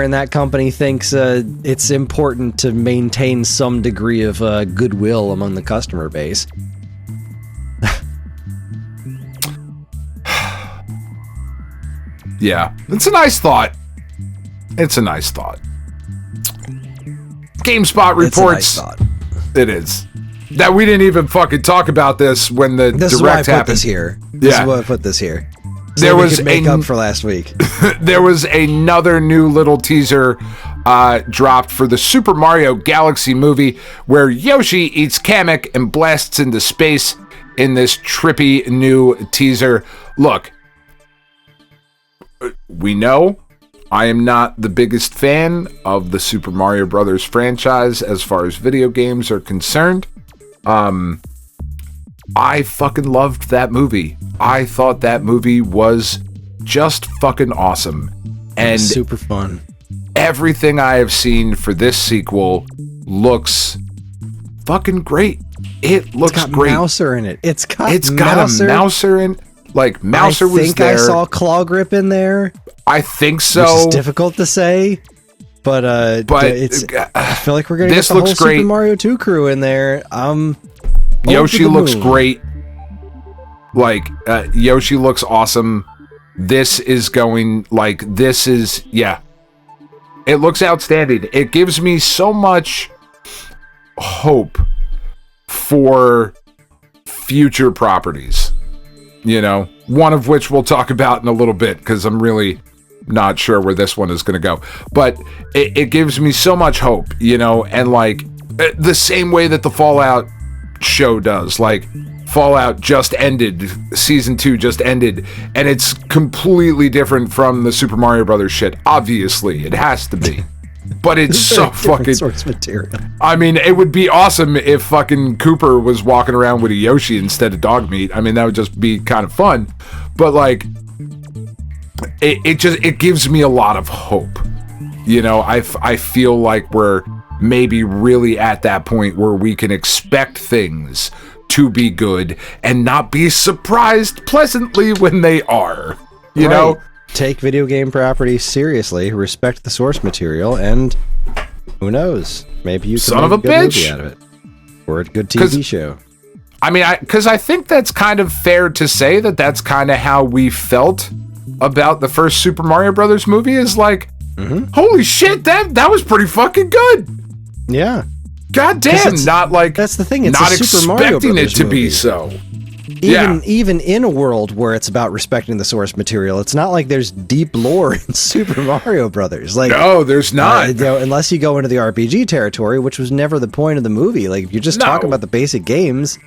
in that company thinks it's important to maintain some degree of goodwill among the customer base. Yeah, it's a nice thought. GameSpot reports. It is. That we didn't even fucking talk about this when the direct happened. This is why I put this here. So there we was could make up for last week. There was another new little teaser dropped for the Super Mario Galaxy movie where Yoshi eats Kamek and blasts into space in this trippy new teaser. Look, we know I am not the biggest fan of the Super Mario Brothers franchise as far as video games are concerned. I fucking loved that movie. I thought that movie was just fucking awesome. And super fun. Everything I have seen for this sequel looks fucking great. It looks great. It's got great. Mouser in it. It's got Mouser. A Mouser in. Like Mouser was there. I think I saw Claw Grip in there. I think so. Which is difficult to say, but it's. I feel like we're gonna get the whole great. Super Mario 2 crew in there. Yoshi looks great. Like Yoshi looks awesome. This is It looks outstanding. It gives me so much hope for future properties. You know, one of which we'll talk about in a little bit because I'm really not sure where this one is going to go. But it gives me so much hope, you know, and like the same way that the Fallout show does. Like, Fallout just ended, season 2 just ended, and it's completely different from the Super Mario Brothers shit. Obviously, it has to be. But it's so fucking source material. I mean, it would be awesome if fucking Cooper was walking around with a Yoshi instead of dog meat. I mean, that would just be kind of fun. But like, it gives me a lot of hope. You know, I feel like we're maybe really at that point where we can expect things to be good and not be surprised pleasantly when they are. You know? Take video game properties seriously, respect the source material, and who knows? Maybe you can make a good movie out of it. Or a good TV show. I mean, because I think that's kind of fair to say that that's kind of how we felt about the first Super Mario Brothers movie is like, holy shit, that was pretty fucking good. Yeah. God damn, not like that's the thing. It's not a Super Mario expecting Brothers it to movie. be so. Even in a world where it's about respecting the source material, it's not like there's deep lore in Super Mario Brothers. Like, no, there's not. You know, unless you go into the RPG territory, which was never the point of the movie. Like, if you're just talking about the basic games,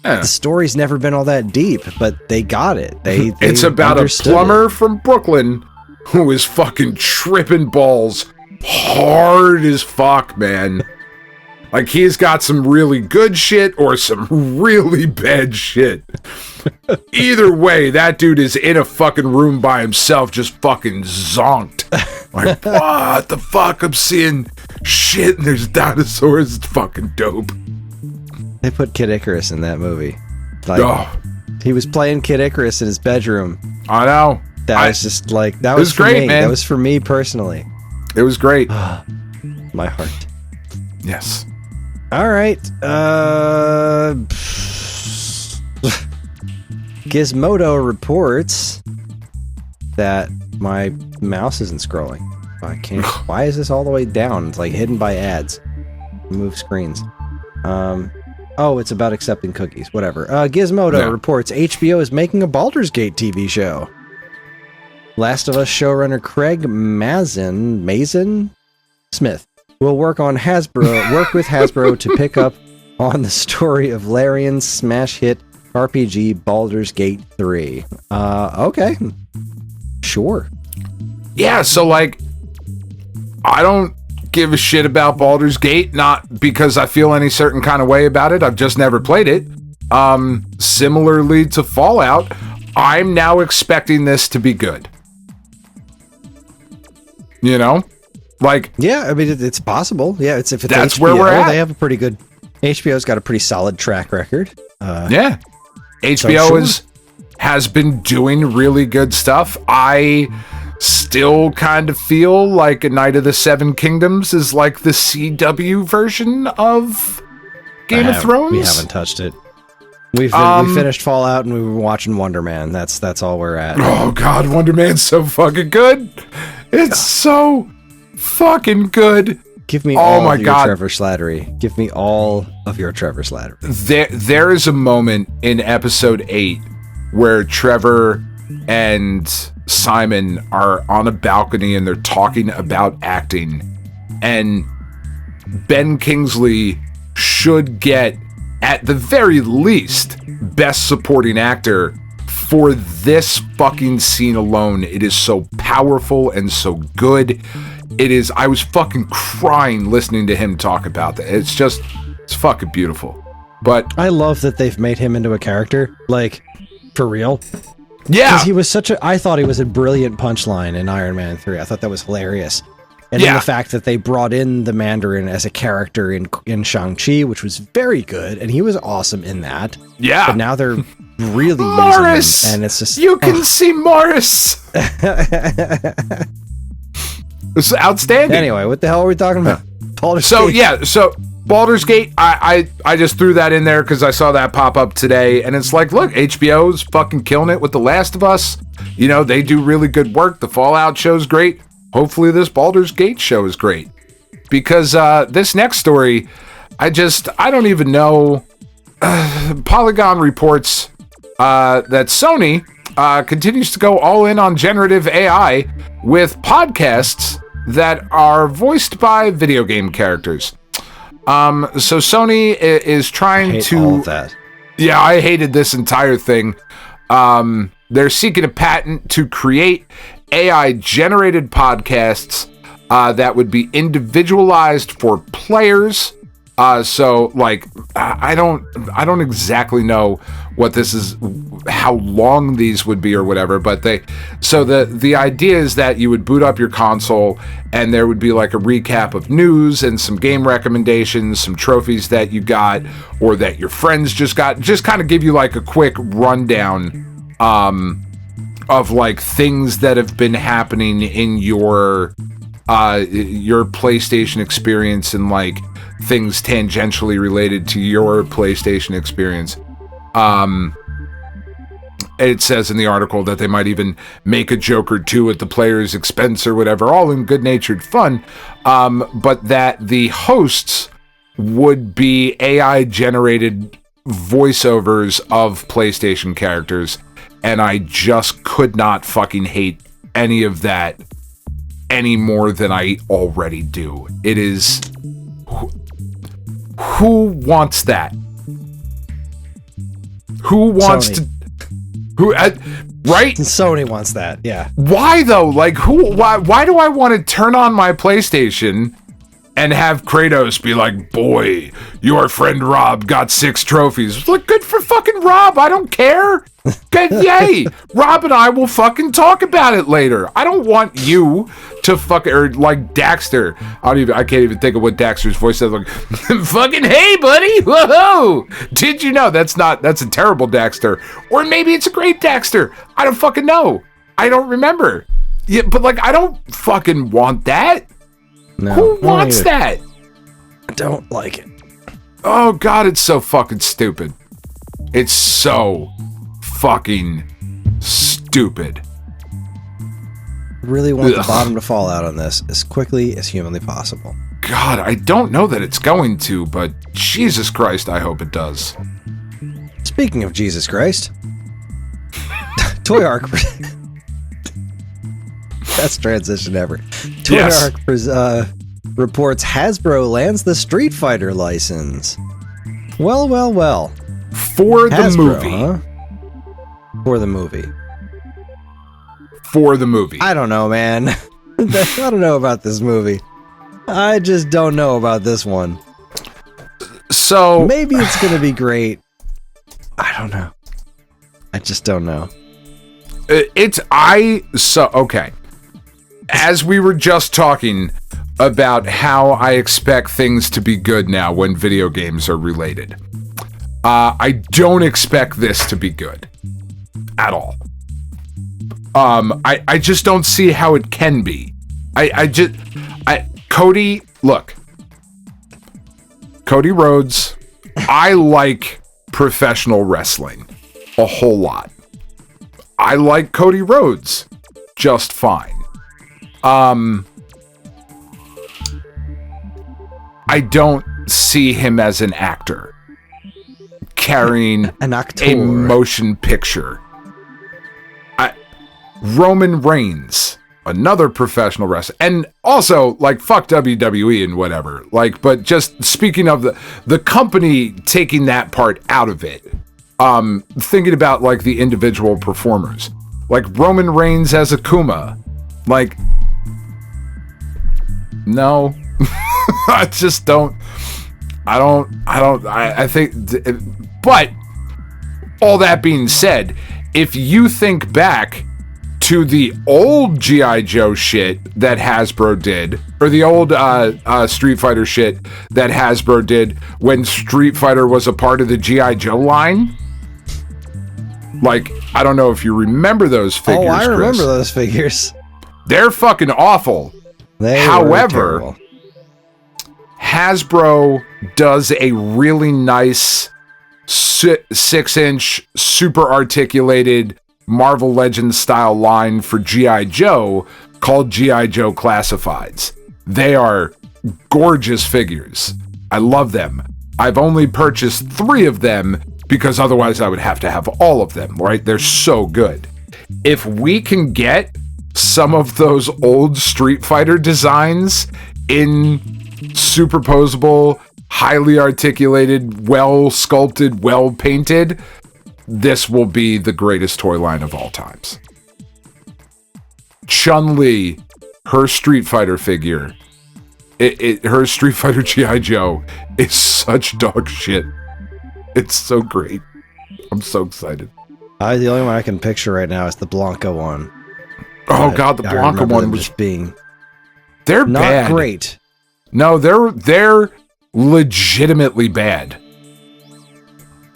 the story's never been all that deep. But they got it. It's about a plumber from Brooklyn who is fucking tripping balls hard as fuck, man. Like, he's got some really good shit or some really bad shit. Either way, that dude is in a fucking room by himself, just fucking zonked. Like, what the fuck? I'm seeing shit and there's dinosaurs. It's fucking dope. They put Kid Icarus in that movie. Like, he was playing Kid Icarus in his bedroom. I know. That was just like, that was for great, me. Man. That was for me personally. It was great. My heart. Yes. All right. Gizmodo reports that my mouse isn't scrolling. I can't. Why is this all the way down? It's like hidden by ads. Move screens. Oh, it's about accepting cookies. Whatever. Gizmodo reports HBO is making a Baldur's Gate TV show. Last of Us showrunner Craig Mazin Smith will work with Hasbro to pick up on the story of Larian's smash hit RPG Baldur's Gate 3. Okay. Sure. Yeah, so like, I don't give a shit about Baldur's Gate, not because I feel any certain kind of way about it. I've just never played it. Similarly to Fallout, I'm now expecting this to be good. You know? Like, yeah, I mean, it's possible. Yeah, if it's that's HBO, where we're at. They have a pretty good HBO's got a pretty solid track record. Yeah. HBO has been doing really good stuff. I still kind of feel like A Night of the Seven Kingdoms is like the CW version of Game of Thrones. We haven't touched it. We finished Fallout and we were watching Wonder Man. That's all we're at. Oh God, Wonder Man's so fucking good. It's so fucking good. Give me all of your Trevor Slattery. Give me all of your Trevor Slattery. There is a moment in episode 8 where Trevor and Simon are on a balcony and they're talking about acting, and Ben Kingsley should get, at the very least, Best Supporting Actor for this fucking scene alone. It is so powerful and so good. It is. I was fucking crying listening to him talk about that. It's fucking beautiful. But I love that they've made him into a character, like, for real. Yeah. Because he was I thought he was a brilliant punchline in Iron Man 3. I thought that was hilarious. And then the fact that they brought in the Mandarin as a character in Shang-Chi, which was very good, and he was awesome in that. Yeah. But now they're really Morris! using him, and it's just... You can see Morris! It's outstanding. Anyway, what the hell are we talking about? Baldur's Gate. So Baldur's Gate, I just threw that in there because I saw that pop up today, and it's like, look, HBO's fucking killing it with The Last of Us. You know, they do really good work. The Fallout show's great. Hopefully this Baldur's Gate show is great. Because this next story, I don't even know. Polygon reports that Sony continues to go all in on generative AI with podcasts that are voiced by video game characters. So Sony is trying to... all of that. Yeah, I hated this entire thing. They're seeking a patent to create AI-generated podcasts that would be individualized for players. So, like, I don't exactly know what this is, how long these would be or whatever, but the idea is that you would boot up your console and there would be like a recap of news and some game recommendations, some trophies that you got or that your friends just got, just kind of give you like a quick rundown of like things that have been happening in your PlayStation experience and like things tangentially related to your PlayStation experience. It says in the article that they might even make a joke or two at the player's expense or whatever, all in good-natured fun, but that the hosts would be AI-generated voiceovers of PlayStation characters, and I just could not fucking hate any of that any more than I already do. It is... Who wants that? Who wants Sony. to... right? Sony wants that, yeah. Why though? Like, why do I want to turn on my PlayStation and have Kratos be like, boy, your friend Rob got 6 trophies. Like, good for fucking Rob. I don't care. Good, yay. Rob and I will fucking talk about it later. I don't want you to fucking, or like Daxter. I can't even think of what Daxter's voice says. Like, fucking, hey, buddy. Whoa. Did you know that's a terrible Daxter? Or maybe it's a great Daxter. I don't fucking know. I don't remember. Yeah, but like, I don't fucking want that. No, who wants that? I don't like it. Oh god, it's so fucking stupid. It's so fucking stupid. Really want the bottom to fall out on this as quickly as humanly possible. God, I don't know that it's going to, but Jesus Christ, I hope it does. Speaking of Jesus Christ, Toy Ark. Best transition ever. Toy Ark reports Hasbro lands the Street Fighter license. Well. For the Hasbro, movie. Huh? For the movie. For the movie. I don't know, man. I don't know about this movie. I just don't know about this one. So maybe it's going to be great. I don't know. I just don't know. Okay. As we were just talking, about how I expect things to be good now when video games are related. I don't expect this to be good at all. I just don't see how it can be. Cody Rhodes, I like professional wrestling a whole lot. I like Cody Rhodes just fine. I don't see him as an actor carrying a motion picture. Roman Reigns, another professional wrestler, and also like fuck WWE and whatever. Like, but just speaking of the company taking that part out of it, thinking about like the individual performers, like Roman Reigns as Akuma, like no. I just don't. I think. But all that being said, if you think back to the old G.I. Joe shit that Hasbro did, or the old Street Fighter shit that Hasbro did when Street Fighter was a part of the G.I. Joe line, like, I don't know if you remember those figures. Oh, I remember Chris. those figures. They're fucking awful. However, Hasbro does a really nice 6-inch super articulated Marvel Legends style line for G.I. Joe called G.I. Joe Classifieds. They are gorgeous figures. I love them. I've only purchased 3 of them because otherwise I would have to have all of them, right? They're so good. If we can get some of those old Street Fighter designs in superposable, highly articulated, well sculpted, well painted, this will be the greatest toy line of all times. Chun-Li, her Street Fighter figure, her Street Fighter G.I. Joe is such dog shit. It's so great. I'm so excited. The only one I can picture right now is the Blanca one. Oh god, the Blanca one was being. They're not bad. Great. No, they're legitimately bad.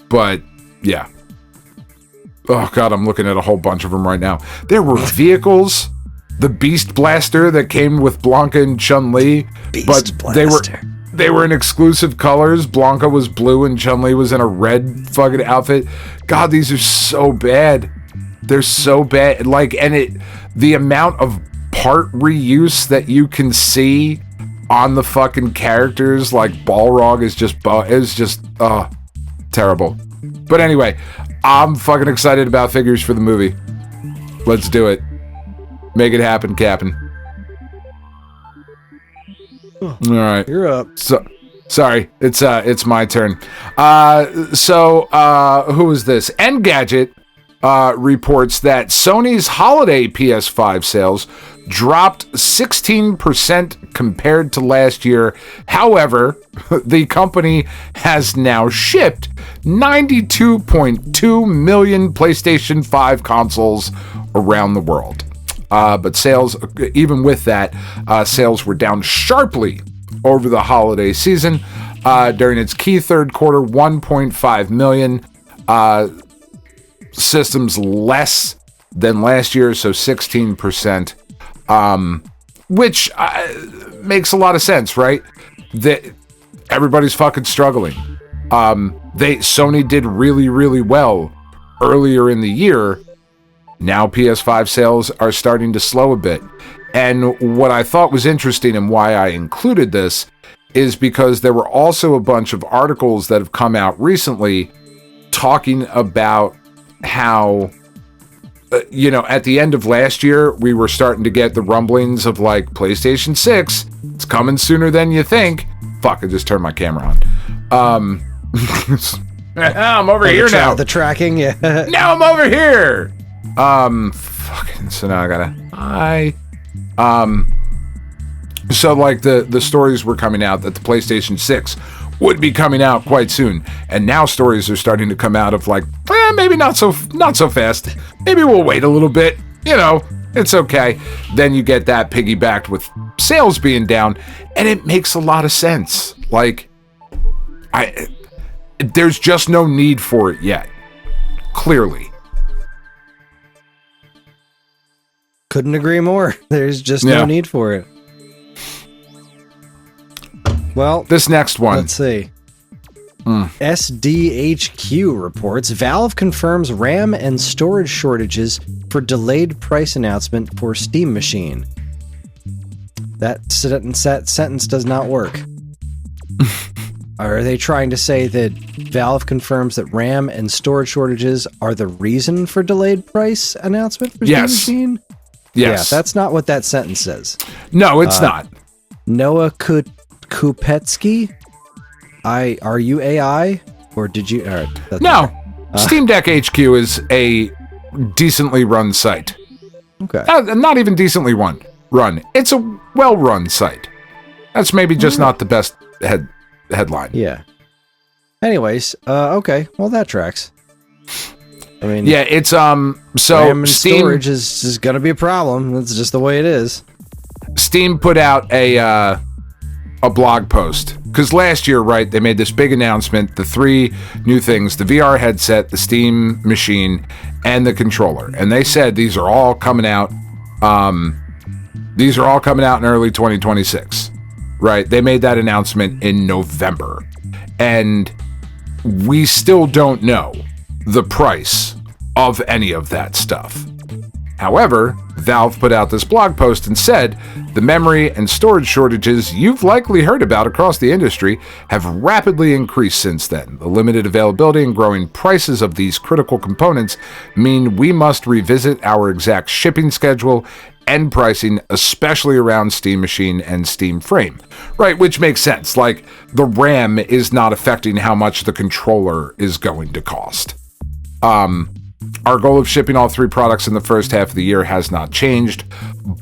But yeah. Oh god, I'm looking at a whole bunch of them right now. There were vehicles, the Beast Blaster that came with Blanca and Chun-Li, but they were in exclusive colors. Blanca was blue and Chun-Li was in a red fucking outfit. God, these are so bad. They're so bad. Like, and the amount of part reuse that you can see on the fucking characters, like Balrog is just terrible. But anyway, I'm fucking excited about figures for the movie. Let's do it. Make it happen, Captain. All right, you're up. So, sorry, it's my turn. Who is this? Engadget reports that Sony's holiday PS5 sales dropped 16% compared to last year. However, the company has now shipped 92.2 million PlayStation 5 consoles around the world. But sales, even with that, sales were down sharply over the holiday season. During its key third quarter, 1.5 million systems less than last year, so 16%, which makes a lot of sense, right? That everybody's fucking struggling. Sony did really, really well earlier in the year. Now PS5 sales are starting to slow a bit. And what I thought was interesting and why I included this is because there were also a bunch of articles that have come out recently talking about how, at the end of last year, we were starting to get the rumblings of like PlayStation 6. It's coming sooner than you think. Fuck, I just turned my camera on. I'm over here now. The tracking, yeah. Now I'm over here. So now I gotta. So like the stories were coming out that the PlayStation 6 would be coming out quite soon, and now stories are starting to come out of like, maybe not so fast. Maybe we'll wait a little bit. It's okay. Then you get that piggybacked with sales being down, and it makes a lot of sense. Like, there's just no need for it yet. Clearly. Couldn't agree more. There's just no need for it. Well, this next one. Let's see. SDHQ reports Valve confirms RAM and storage shortages for delayed price announcement for Steam Machine. That sentence does not work. Are they trying to say that Valve confirms that RAM and storage shortages are the reason for delayed price announcement for Steam Machine? Yes. Yeah, that's not what that sentence says. No, it's not. Noah Kupetsky? Are you AI? Or did you... No. Steam Deck HQ is a decently run site. Okay. Not even decently run. It's a well-run site. That's maybe just not the best headline. Yeah. Anyways, okay. Well, that tracks. I mean... Yeah, it's, so... RAM and Steam, storage is going to be a problem. That's just the way it is. Steam put out a blog post. Because last year, right, they made this big announcement, the 3 new things, the VR headset, the Steam Machine, and the controller. And they said these are all coming out, in early 2026, right? They made that announcement in November. And we still don't know the price of any of that stuff. However, Valve put out this blog post and said, the memory and storage shortages you've likely heard about across the industry have rapidly increased since then. The limited availability and growing prices of these critical components mean we must revisit our exact shipping schedule and pricing, especially around Steam Machine and Steam Frame. Right, which makes sense. Like, the RAM is not affecting how much the controller is going to cost. Our goal of shipping all 3 products in the first half of the year has not changed,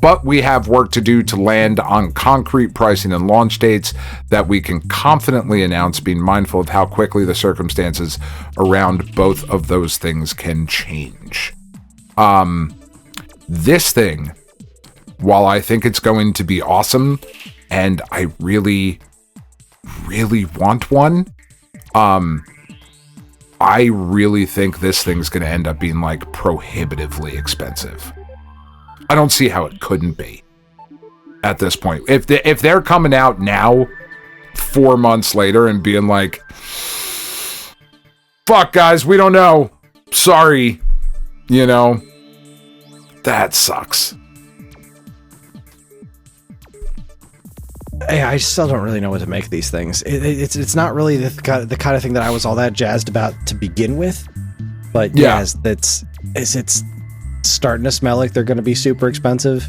but we have work to do to land on concrete pricing and launch dates that we can confidently announce, being mindful of how quickly the circumstances around both of those things can change. This thing, while I think it's going to be awesome, and I really, really want one, I really think this thing's going to end up being, like, prohibitively expensive. I don't see how it couldn't be at this point. If they're coming out now, 4 months later, and being like, fuck, guys, we don't know. Sorry. You know, that sucks. I still don't really know what to make of these things. It's not really the kind of thing that I was all that jazzed about to begin with. But yeah, it's starting to smell like they're going to be super expensive.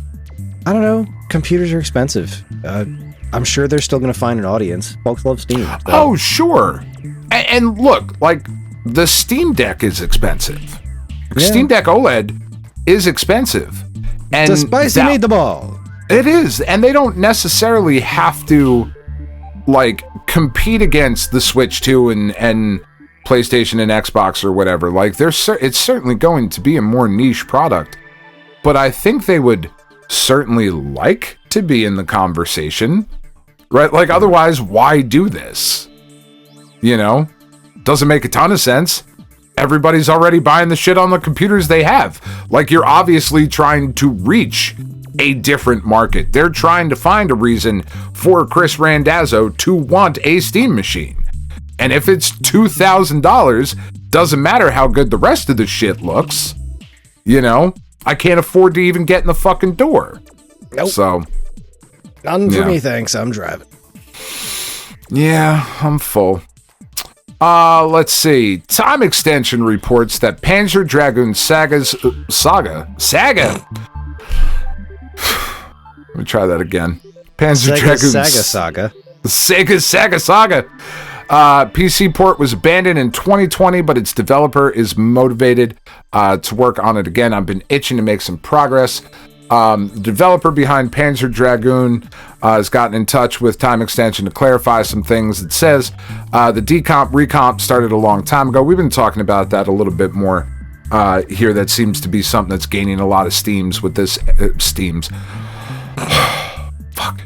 I don't know. Computers are expensive. I'm sure they're still going to find an audience. Folks love Steam. So. Oh, sure. And look, like, the Steam Deck is expensive. Yeah. Steam Deck OLED is expensive. And it's a spicy meatball. It is, and they don't necessarily have to, like, compete against the Switch 2 and PlayStation and Xbox or whatever. Like, it's certainly going to be a more niche product, but I think they would certainly like to be in the conversation, right? Like, otherwise, why do this? You know? Doesn't make a ton of sense. Everybody's already buying the shit on the computers they have. Like, you're obviously trying to reach a different market. They're trying to find a reason for Kris Randazzo to want a Steam Machine. And if it's $2,000, doesn't matter how good the rest of the shit looks. You know? I can't afford to even get in the fucking door. Nope. So. None for me, thanks. I'm driving. Yeah, I'm full. Let's see. Time Extension reports that Panzer Dragoon Saga. Let me try that again. Panzer Dragoon Saga. Sega Saga. PC port was abandoned in 2020, but its developer is motivated to work on it again. I've been itching to make some progress. The developer behind Panzer Dragoon has gotten in touch with Time Extension to clarify some things. It says the decomp recomp started a long time ago. We've been talking about that a little bit more here that seems to be something that's gaining a lot of steams with this fuck.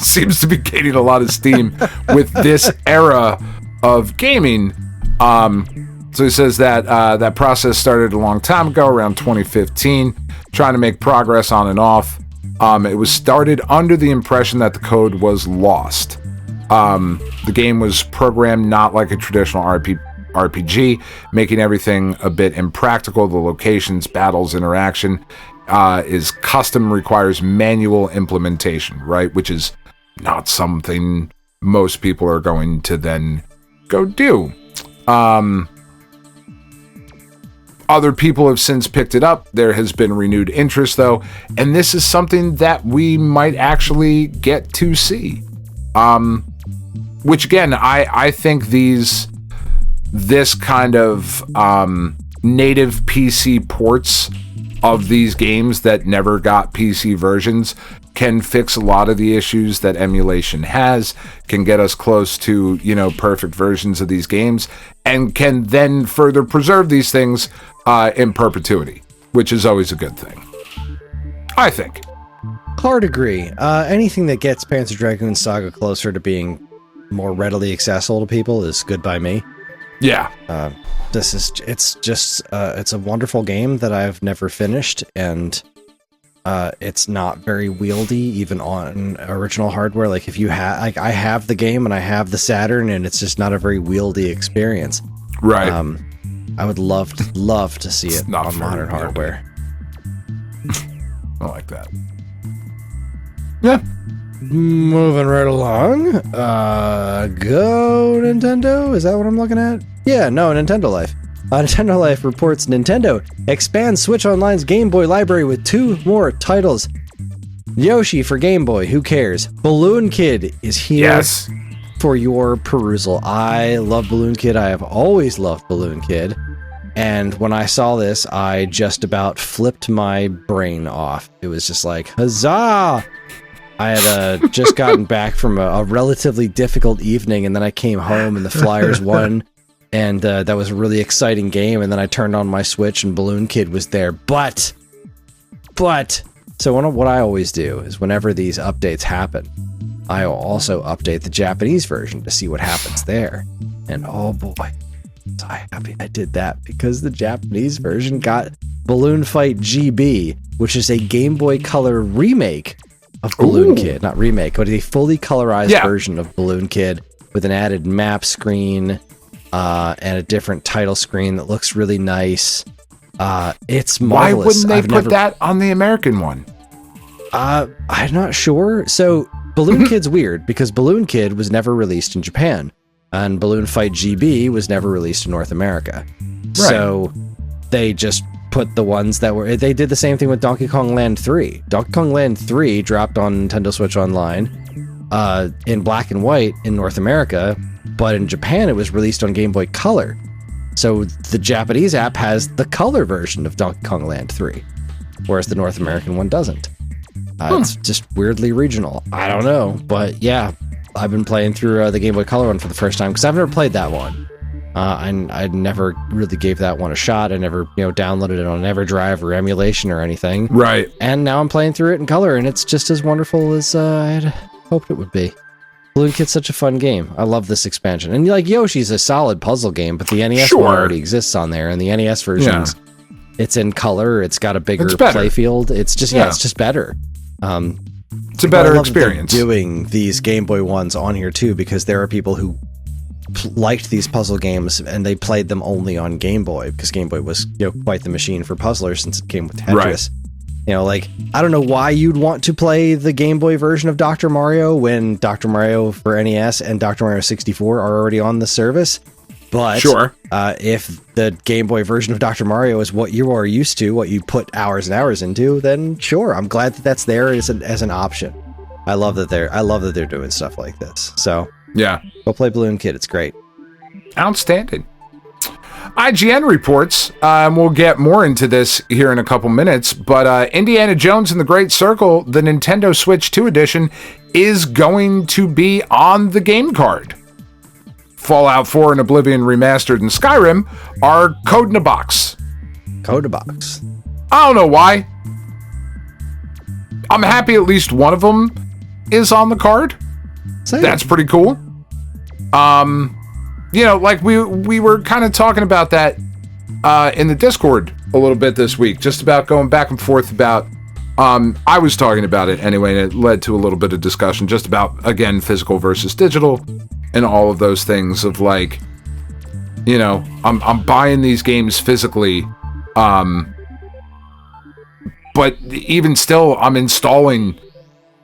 Seems to be gaining a lot of steam with this era of gaming. So he says that that process started a long time ago, around 2015, trying to make progress on and off. It was started under the impression that the code was lost. The game was programmed not like a traditional RPG, making everything a bit impractical. The locations, battles, interaction is custom, requires manual implementation, right? Which is not something most people are going to then go do. Other people have since picked it up. There has been renewed interest, though, and this is something that we might actually get to see. Which again, I think this kind of native PC ports of these games that never got PC versions can fix a lot of the issues that emulation has, can get us close to, perfect versions of these games, and can then further preserve these things in perpetuity, which is always a good thing, I think. Hard agree. Anything that gets Panzer Dragoon Saga closer to being more readily accessible to people is good by me. Yeah. It's a wonderful game that I've never finished, and it's not very wieldy even on original hardware. Like if you have, I have the game and I have the Saturn, and it's just not a very wieldy experience. Right. I would love to see it on modern hardware. I like that. Yeah. Moving right along. Go Nintendo? Is that what I'm looking at? Yeah, no, Nintendo Life. Nintendo Life reports Nintendo expands Switch Online's Game Boy library with 2 more titles. Yoshi for Game Boy, who cares? Balloon Kid is here for your perusal. I love Balloon Kid. I have always loved Balloon Kid. And when I saw this, I just about flipped my brain off. It was just like, huzzah! I had just gotten back from a relatively difficult evening, and then I came home and the Flyers won, and that was a really exciting game, and then I turned on my Switch and Balloon Kid was there. But, so what I always do is whenever these updates happen, I will also update the Japanese version to see what happens there. And oh boy, was I happy I did that, because the Japanese version got Balloon Fight GB, which is a Game Boy Color remake of Balloon Kid. Not remake, but a fully colorized version of Balloon Kid with an added map screen and a different title screen that looks really nice. It's marvelous. Why wouldn't they put that on the American one? I'm not sure. So Balloon Kid's weird because Balloon Kid was never released in Japan, and Balloon Fight GB was never released in North America. Right. So they just put the ones that were... They did the same thing with Donkey Kong Land 3. Donkey Kong Land 3 dropped on Nintendo Switch Online in black and white in North America, but in Japan it was released on Game Boy Color. So the Japanese app has the color version of Donkey Kong Land 3, whereas the North American one doesn't. It's just weirdly regional. I don't know, but yeah, I've been playing through the Game Boy Color one for the first time because I've never played that one. I never really gave that one a shot. I never, downloaded it on EverDrive or emulation or anything. Right. And now I'm playing through it in color, and it's just as wonderful as I had hoped it would be. Balloon Kid's such a fun game. I love this expansion. And like Yoshi's a solid puzzle game, but the NES one already exists on there, and the NES versions, it's in color. It's got a bigger play field. It's just it's just better. It's a better experience. Doing these Game Boy ones on here too, because there are people who liked these puzzle games and they played them only on Game Boy because Game Boy was quite the machine for puzzlers since it came with Tetris. Right. I don't know why you'd want to play the Game Boy version of Dr. Mario when Dr. Mario for NES and Dr. Mario 64 are already on the service. But if the Game Boy version of Dr. Mario is what you are used to, what you put hours and hours into, then sure, I'm glad that that's there as an option. I love that they're doing stuff like this. So yeah, go play Balloon Kid. It's great. Outstanding. IGN reports, and we'll get more into this here in a couple minutes, but Indiana Jones and the Great Circle, the Nintendo Switch 2 edition, is going to be on the game card. Fallout 4 and Oblivion Remastered and Skyrim are code in a box. Code box. I don't know why. I'm happy at least one of them is on the card. Same. That's pretty cool. You know, like we were kind of talking about that in the Discord a little bit this week, just about going back and forth about I was talking about it anyway, and it led to a little bit of discussion just about, again, physical versus digital and all of those things of like, you know, I'm buying these games physically, but even still I'm installing,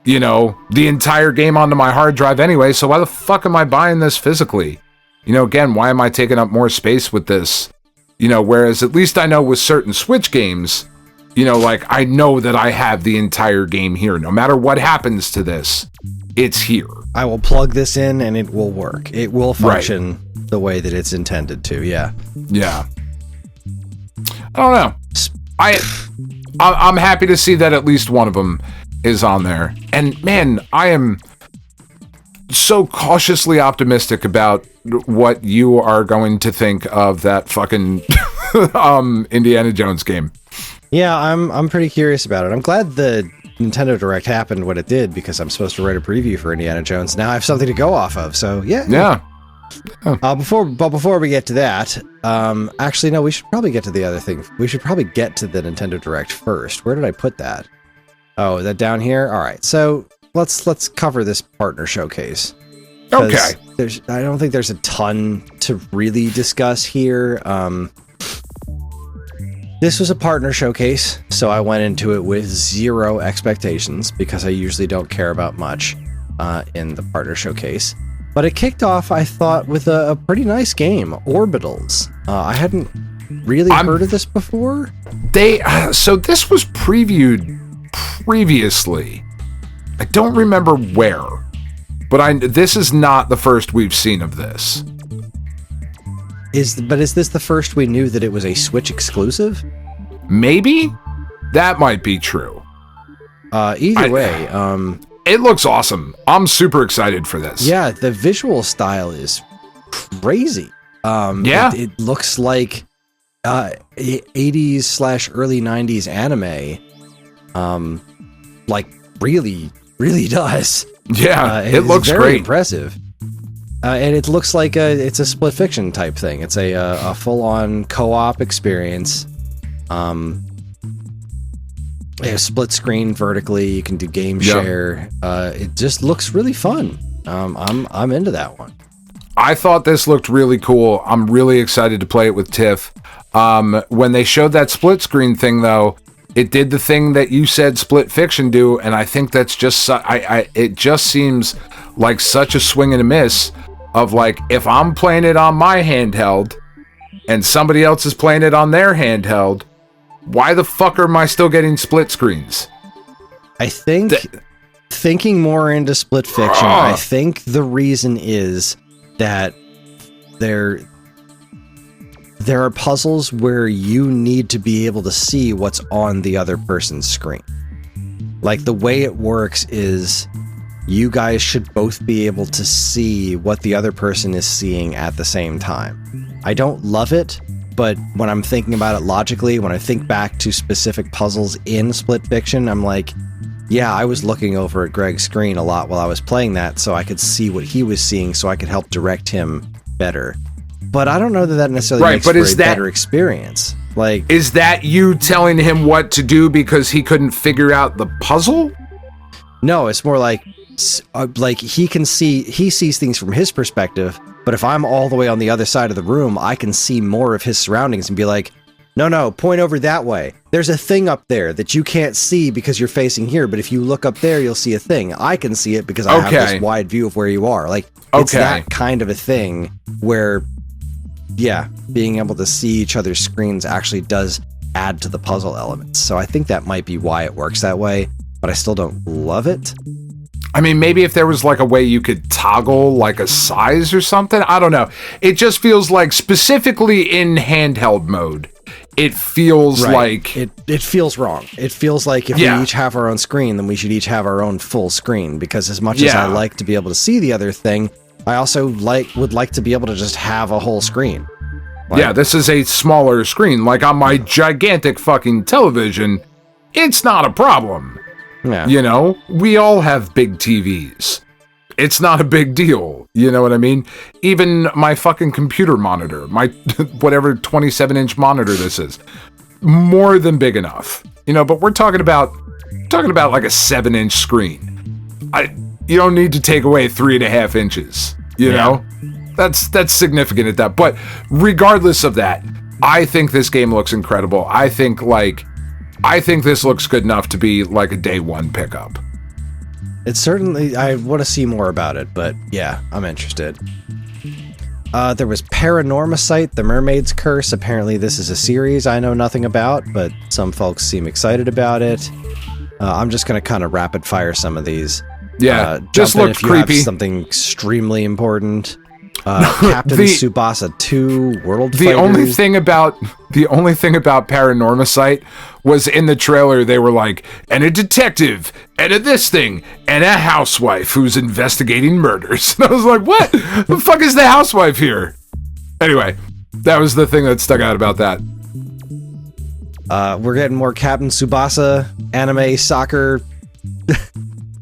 you know, the entire game onto my hard drive anyway, so why the fuck am I buying this physically? You know, again, why am I taking up more space with this? You know, whereas at least I know with certain Switch games, you know, like, I know that I have the entire game here. No matter what happens to this, it's here. I will plug this in and it will work. It will function the way that it's intended to, yeah. Yeah. I don't know. I'm happy to see that at least one of them is on there. And, man, I am so cautiously optimistic about what you are going to think of that fucking Indiana Jones game. Yeah, I'm pretty curious about it. I'm glad the Nintendo Direct happened when it did, because I'm supposed to write a preview for Indiana Jones. Now I have something to go off of, so yeah. Yeah. Before we get to that, actually, no, we should probably get to the other thing. We should probably get to the Nintendo Direct first. Where did I put that? Oh, that down here? All right, so let's cover this partner showcase. Okay. I don't think there's a ton to really discuss here. This was a partner showcase, so I went into it with zero expectations because I usually don't care about much in the partner showcase. But it kicked off, I thought, with a pretty nice game, Orbitals. I hadn't really heard of this before. So this was previewed previously. I don't remember where, but this is not the first we've seen of this. Is this the first we knew that it was a Switch exclusive? Maybe? That might be true. Either way, it looks awesome. I'm super excited for this. Yeah, the visual style is crazy. Yeah. It looks like 80s/early 90s anime. Like really, really does. Yeah, it looks very great. Impressive. And it looks like it's a split fiction type thing. It's a full-on co-op experience. Split screen vertically. You can do game share. It just looks really fun. I'm into that one. I thought this looked really cool. I'm really excited to play it with Tiff. When they showed that split screen thing, though, it did the thing that you said split fiction do, and I think that's just it just seems like such a swing and a miss. Of like, if I'm playing it on my handheld and somebody else is playing it on their handheld, why the fuck am I still getting split screens? I think, thinking more into split fiction, I think the reason is that there are puzzles where you need to be able to see what's on the other person's screen. Like, the way it works is you guys should both be able to see what the other person is seeing at the same time. I don't love it, but when I'm thinking about it logically, when I think back to specific puzzles in split fiction, I'm like, yeah, I was looking over at Greg's screen a lot while I was playing that, so I could see what he was seeing, so I could help direct him better. But I don't know that necessarily makes for a better experience. Like, is that you telling him what to do because he couldn't figure out the puzzle? No, it's more like he sees things from his perspective, but if I'm all the way on the other side of the room, I can see more of his surroundings and be like, no, point over that way. There's a thing up there that you can't see because you're facing here, but if you look up there, you'll see a thing. I can see it because I have this wide view of where you are. Like, it's that kind of a thing where, yeah, being able to see each other's screens actually does add to the puzzle elements. So I think that might be why it works that way, but I still don't love it. I mean, maybe if there was like a way you could toggle like a size or something. I don't know. It just feels like, specifically in handheld mode, it feels like... It feels wrong. It feels like if we each have our own screen, then we should each have our own full screen, because as much as I like to be able to see the other thing, I also would like to be able to just have a whole screen. Yeah, this is a smaller screen. Like on my gigantic fucking television, it's not a problem. Yeah. You know, we all have big TVs. It's not a big deal. You know what I mean? Even my fucking computer monitor, my whatever 27-inch monitor this is, more than big enough. You know, but we're talking about like a 7-inch screen. You don't need to take away 3.5 inches. You know, that's significant at that. But regardless of that, I think this game looks incredible. I think this looks good enough to be like a day one pickup. It's certainly, I want to see more about it, but yeah, I'm interested. There was Paranormasight, The Mermaid's Curse. Apparently this is a series I know nothing about, but some folks seem excited about it. I'm just going to kind of rapid fire some of these. Yeah, just looked creepy. Something extremely important. Captain Tsubasa 2 World The Fighters. only thing about Paranormasight was in the trailer they were like, and a detective, and a this thing, and a housewife who's investigating murders. And I was like, what? The fuck is the housewife here? Anyway, that was the thing that stuck out about that. We're getting more Captain Tsubasa anime soccer.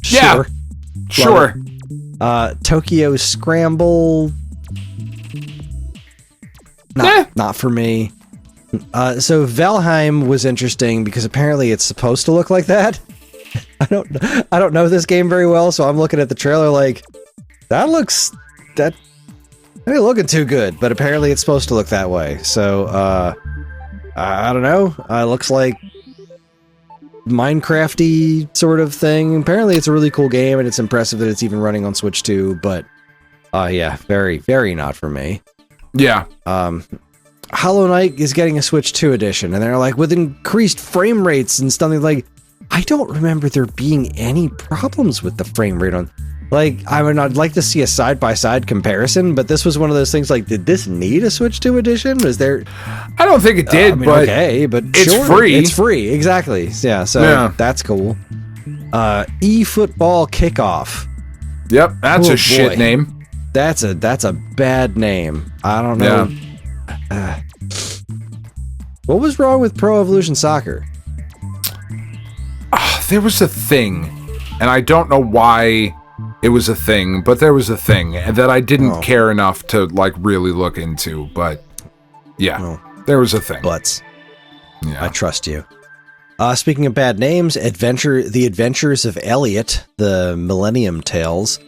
Yeah, sure. Tokyo Scramble. Not for me. So Valheim was interesting because apparently it's supposed to look like that. I don't know this game very well, so I'm looking at the trailer like that ain't looking too good, but apparently it's supposed to look that way. So I don't know. It looks like Minecraft-y sort of thing. Apparently it's a really cool game and it's impressive that it's even running on Switch 2, but yeah, very, very not for me. Yeah. Hollow Knight is getting a Switch 2 edition, and they're like, with increased frame rates and something like, I don't remember there being any problems with the frame rate on, like, I'd like to see a side-by-side comparison, but this was one of those things like, did this need a Switch 2 edition? Was there... I don't think it did, but... Okay, but it's sure, free. It's free, exactly. Yeah, so that's cool. eFootball Kickoff. Yep, that's a shit name. That's a bad name. I don't know. Yeah. What was wrong with Pro Evolution Soccer? There was a thing, and I don't know why it was a thing, but there was a thing that I didn't care enough to like really look into. But yeah, there was a thing. Butts. Yeah. I trust you. Speaking of bad names, The Adventures of Elliot, the Millennium Tales.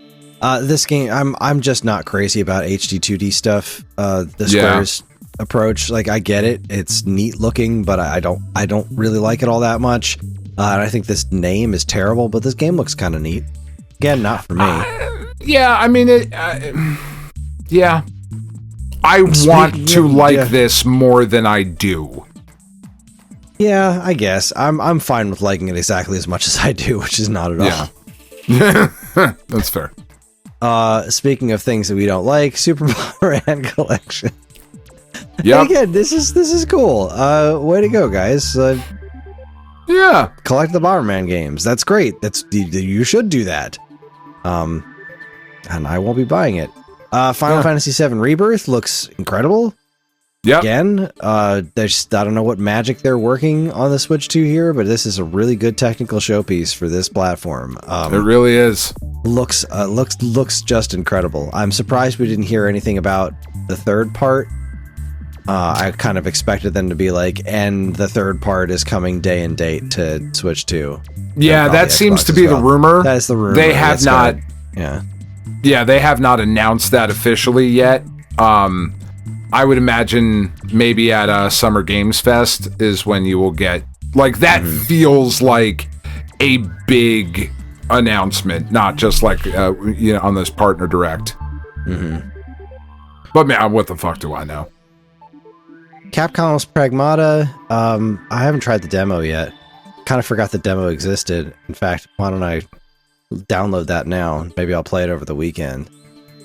This game, I'm just not crazy about HD 2D stuff. The Square's approach, like I get it, it's neat looking, but I don't really like it all that much. And I think this name is terrible, but this game looks kind of neat. Again, not for me. Yeah, I mean, yeah. I want to like this more than I do. Yeah, I guess. I'm fine with liking it exactly as much as I do, which is not at all. Yeah. That's fair. Speaking of things that we don't like, Super Bomberman Collection. Yeah. Again, this is cool. Way to go, guys. Yeah. Collect the Bomberman games. That's great. You should do that. And I won't be buying it. Final Fantasy VII Rebirth looks incredible. Yeah. Again, I don't know what magic they're working on the Switch 2 here, but this is a really good technical showpiece for this platform. It really is. Looks just incredible. I'm surprised we didn't hear anything about the third part. I kind of expected them to be like, and the third part is coming day and date to Switch 2. Yeah, that seems to be the rumor. That is the rumor. They have not. Yeah, they have not announced that officially yet. I would imagine maybe at Summer Games Fest is when you will get like that. Feels like a big announcement, not just like on this partner direct. But man, what the fuck do I know? Capcom's Pragmata. I haven't tried the demo yet. Kind of forgot the demo existed. In fact, why don't I download that now? Maybe I'll play it over the weekend.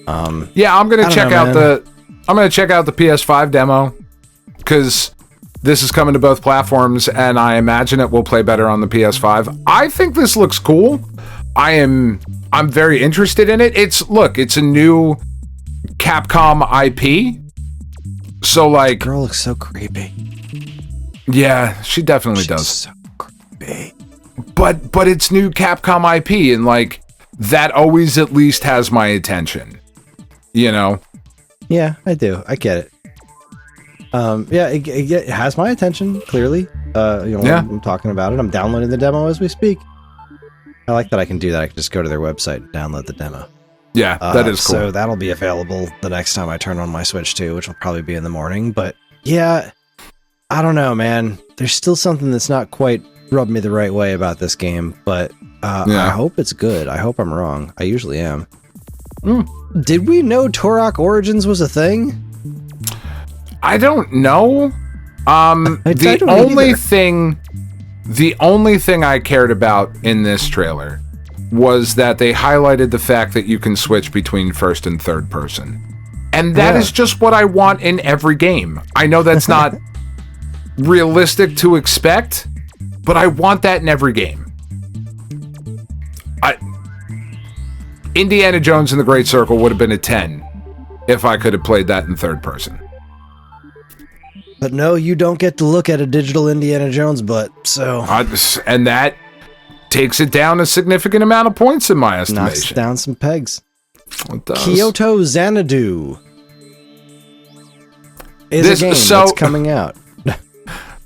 Yeah, I'm gonna check out the PS5 demo because this is coming to both platforms, and I imagine it will play better on the PS5. I think this looks cool. I'm very interested in it. It's a new Capcom IP. So like, Girl looks so creepy. Yeah, she definitely does. So creepy. But it's new Capcom IP, and like that always at least has my attention. You know? Yeah, I do. I get it. Yeah, it has my attention, clearly. I'm talking about it. I'm downloading the demo as we speak. I like that I can do that. I can just go to their website and download the demo. Yeah, that is cool. So that'll be available the next time I turn on my Switch too, which will probably be in the morning. But yeah, I don't know, man. There's still something that's not quite rubbed me the right way about this game, but I hope it's good. I hope I'm wrong. I usually am. Did we know Turok Origins was a thing? I don't know. The only thing I cared about in this trailer was that they highlighted the fact that you can switch between first and third person. And that is just what I want in every game. I know that's not realistic to expect, but I want that in every game. Indiana Jones and the Great Circle would have been a 10 if I could have played that in third person. But no, you don't get to look at a digital Indiana Jones butt, so... and that takes it down a significant amount of points in my estimation. Knocks down some pegs. It does. Kyoto Xanadu is a game that's coming out.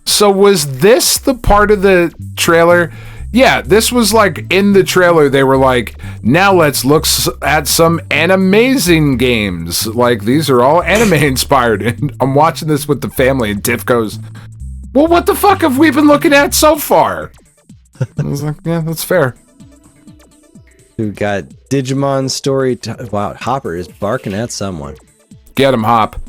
So was this the part of the trailer? Yeah, this was like in the trailer. They were like, now let's look at some animazing games. Like, these are all anime inspired. And I'm watching this with the family, and Tiff goes, well, what the fuck have we been looking at so far? I was like, yeah, that's fair. We've got Digimon story. Wow, Hopper is barking at someone. Get him, Hop.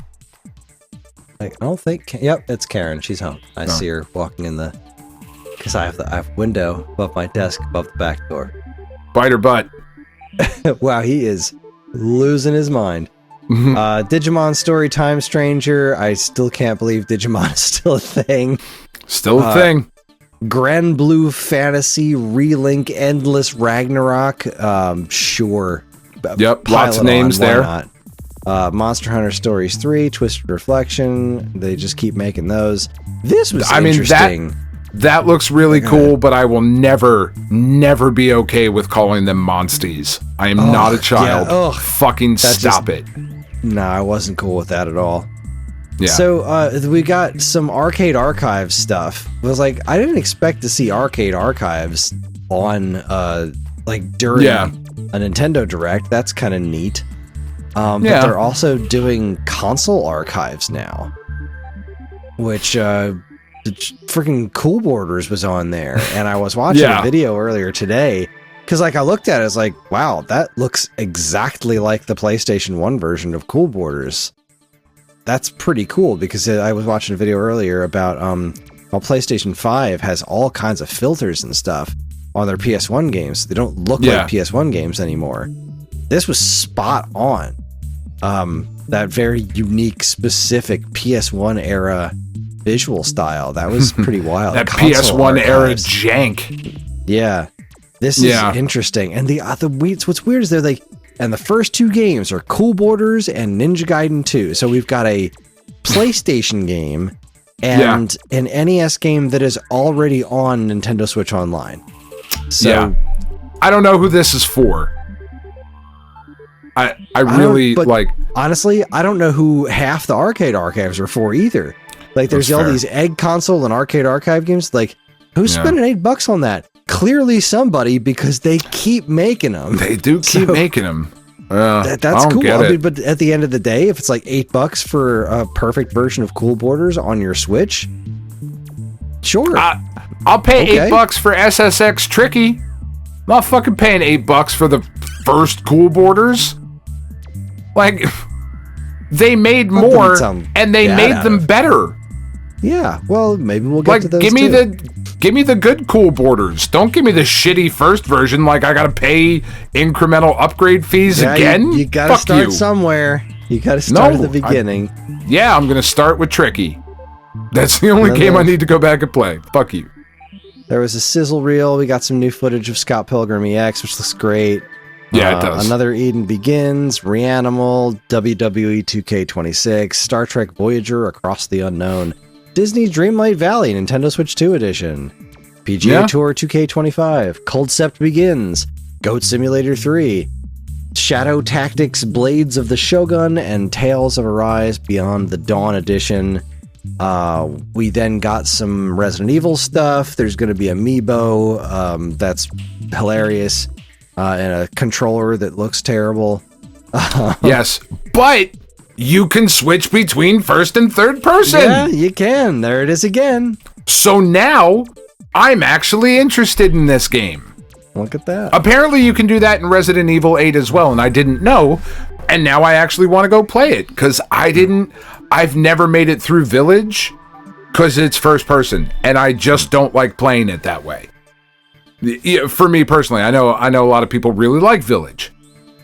Like, I don't think. Yep, it's Karen. She's home. I see her walking in the. Because I have a window above my desk, above the back door. Bite her butt. Wow, he is losing his mind. Digimon Story Time Stranger. I still can't believe Digimon is still a thing. Still a thing. Grand Blue Fantasy Relink Endless Ragnarok. Sure. Yep, lots of names there. Not? Monster Hunter Stories 3, Twisted Reflection. They just keep making those. This was interesting. That looks really cool, but I will never be okay with calling them monsties. I am not a child. Yeah. Fucking stop it. No, I wasn't cool with that at all. Yeah. So we got some Arcade Archives stuff. It was like, I didn't expect to see Arcade Archives on during a Nintendo Direct. That's kind of neat. But they're also doing console archives now, which the freaking Cool Borders was on there, and I was watching a video earlier today because I looked at it, I was like, wow, that looks exactly like the PlayStation 1 version of Cool Borders. That's pretty cool, because I was watching a video earlier about how PlayStation 5 has all kinds of filters and stuff on their PS1 games. They don't look like PS1 games anymore. This was spot on. That very unique, specific PS1 era visual style. That was pretty wild. That PS1 era jank. Yeah. This is interesting. And what's weird is they're like, and the first two games are Cool Borders and Ninja Gaiden 2. So we've got a PlayStation game and an NES game that is already on Nintendo Switch Online. So I don't know who this is for. I really like. Honestly, I don't know who half the Arcade Archives are for either. Like, there's all these Egg Console and Arcade Archive games. Like, who's spending $8 on that? Clearly somebody, because they keep making them. They do keep making them. That's cool. I mean, but at the end of the day, if it's like $8 for a perfect version of Cool Borders on your Switch, sure. I'll pay $8 for SSX Tricky. I'm not fucking paying $8 for the first Cool Borders. Like, they made more, and they made them better. Yeah, well, maybe we'll get to those give me the good Cool Borders. Don't give me the shitty first version. Like, I gotta pay incremental upgrade fees again. You gotta start somewhere. You gotta start at the beginning. I'm gonna start with Tricky. That's the only game I need to go back and play. Fuck you. There was a sizzle reel. We got some new footage of Scott Pilgrim EX, which looks great. Yeah, it does. Another Eden Begins, Reanimal, WWE 2K26, Star Trek Voyager Across the Unknown, Disney Dreamlight Valley, Nintendo Switch 2 Edition, PGA Tour 2K25, Coldcept Begins, Goat Simulator 3, Shadow Tactics Blades of the Shogun, and Tales of Arise Beyond the Dawn Edition. We then got some Resident Evil stuff. There's going to be Amiibo that's hilarious, and a controller that looks terrible. Yes, but you can switch between first and third person. Yeah, you can. There it is again. So now I'm actually interested in this game. Look at that. Apparently you can do that in Resident Evil 8 as well, and I didn't know. And now I actually want to go play it, because I've never made it through Village, because it's first person, and I just don't like playing it that way. For me personally, I know a lot of people really like Village.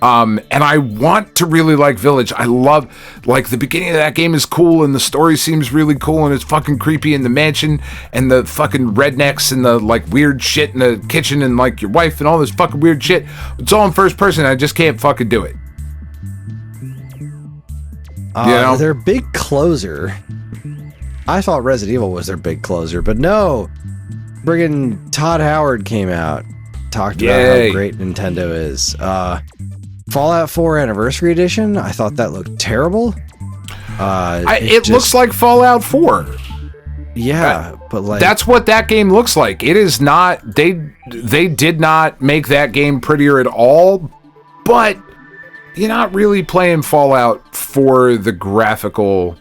And I want to really like Village. I love, like, the beginning of that game is cool, and the story seems really cool, and it's fucking creepy, and the mansion, and the fucking rednecks, and the, like, weird shit in the kitchen, and, like, your wife, and all this fucking weird shit. It's all in first person, I just can't fucking do it. You know? Their big closer. I thought Resident Evil was their big closer, but no. Friggin' Todd Howard came out, talked about how great Nintendo is. Fallout 4 Anniversary Edition, I thought that looked terrible. It looks like Fallout 4. Yeah, but like... That's what that game looks like. It is not... They did not make that game prettier at all, but you're not really playing Fallout for the graphical...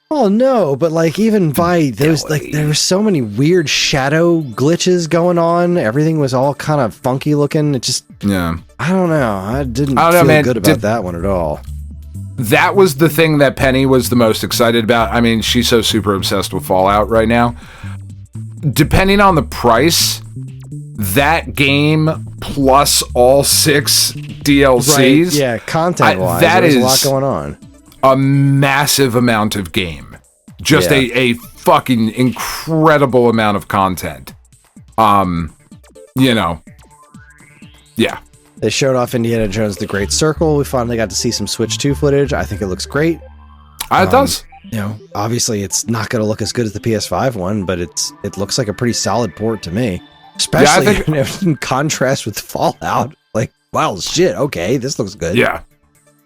Oh no, but like even by those, like there were so many weird shadow glitches going on. Everything was all kind of funky looking. It just, I don't know. I didn't feel good about that one at all. That was the thing that Penny was the most excited about. I mean, she's so super obsessed with Fallout right now. Depending on the price, that game plus all 6 DLCs. Right, yeah, content-wise, there's a lot going on. A massive amount of game. Just a fucking incredible amount of content. You know. Yeah. They showed off Indiana Jones The Great Circle. We finally got to see some Switch 2 footage. I think it looks great. It does. You know, obviously it's not going to look as good as the PS5 one, but it looks like a pretty solid port to me. Especially in contrast with Fallout. Like, wow, shit, okay, this looks good. Yeah.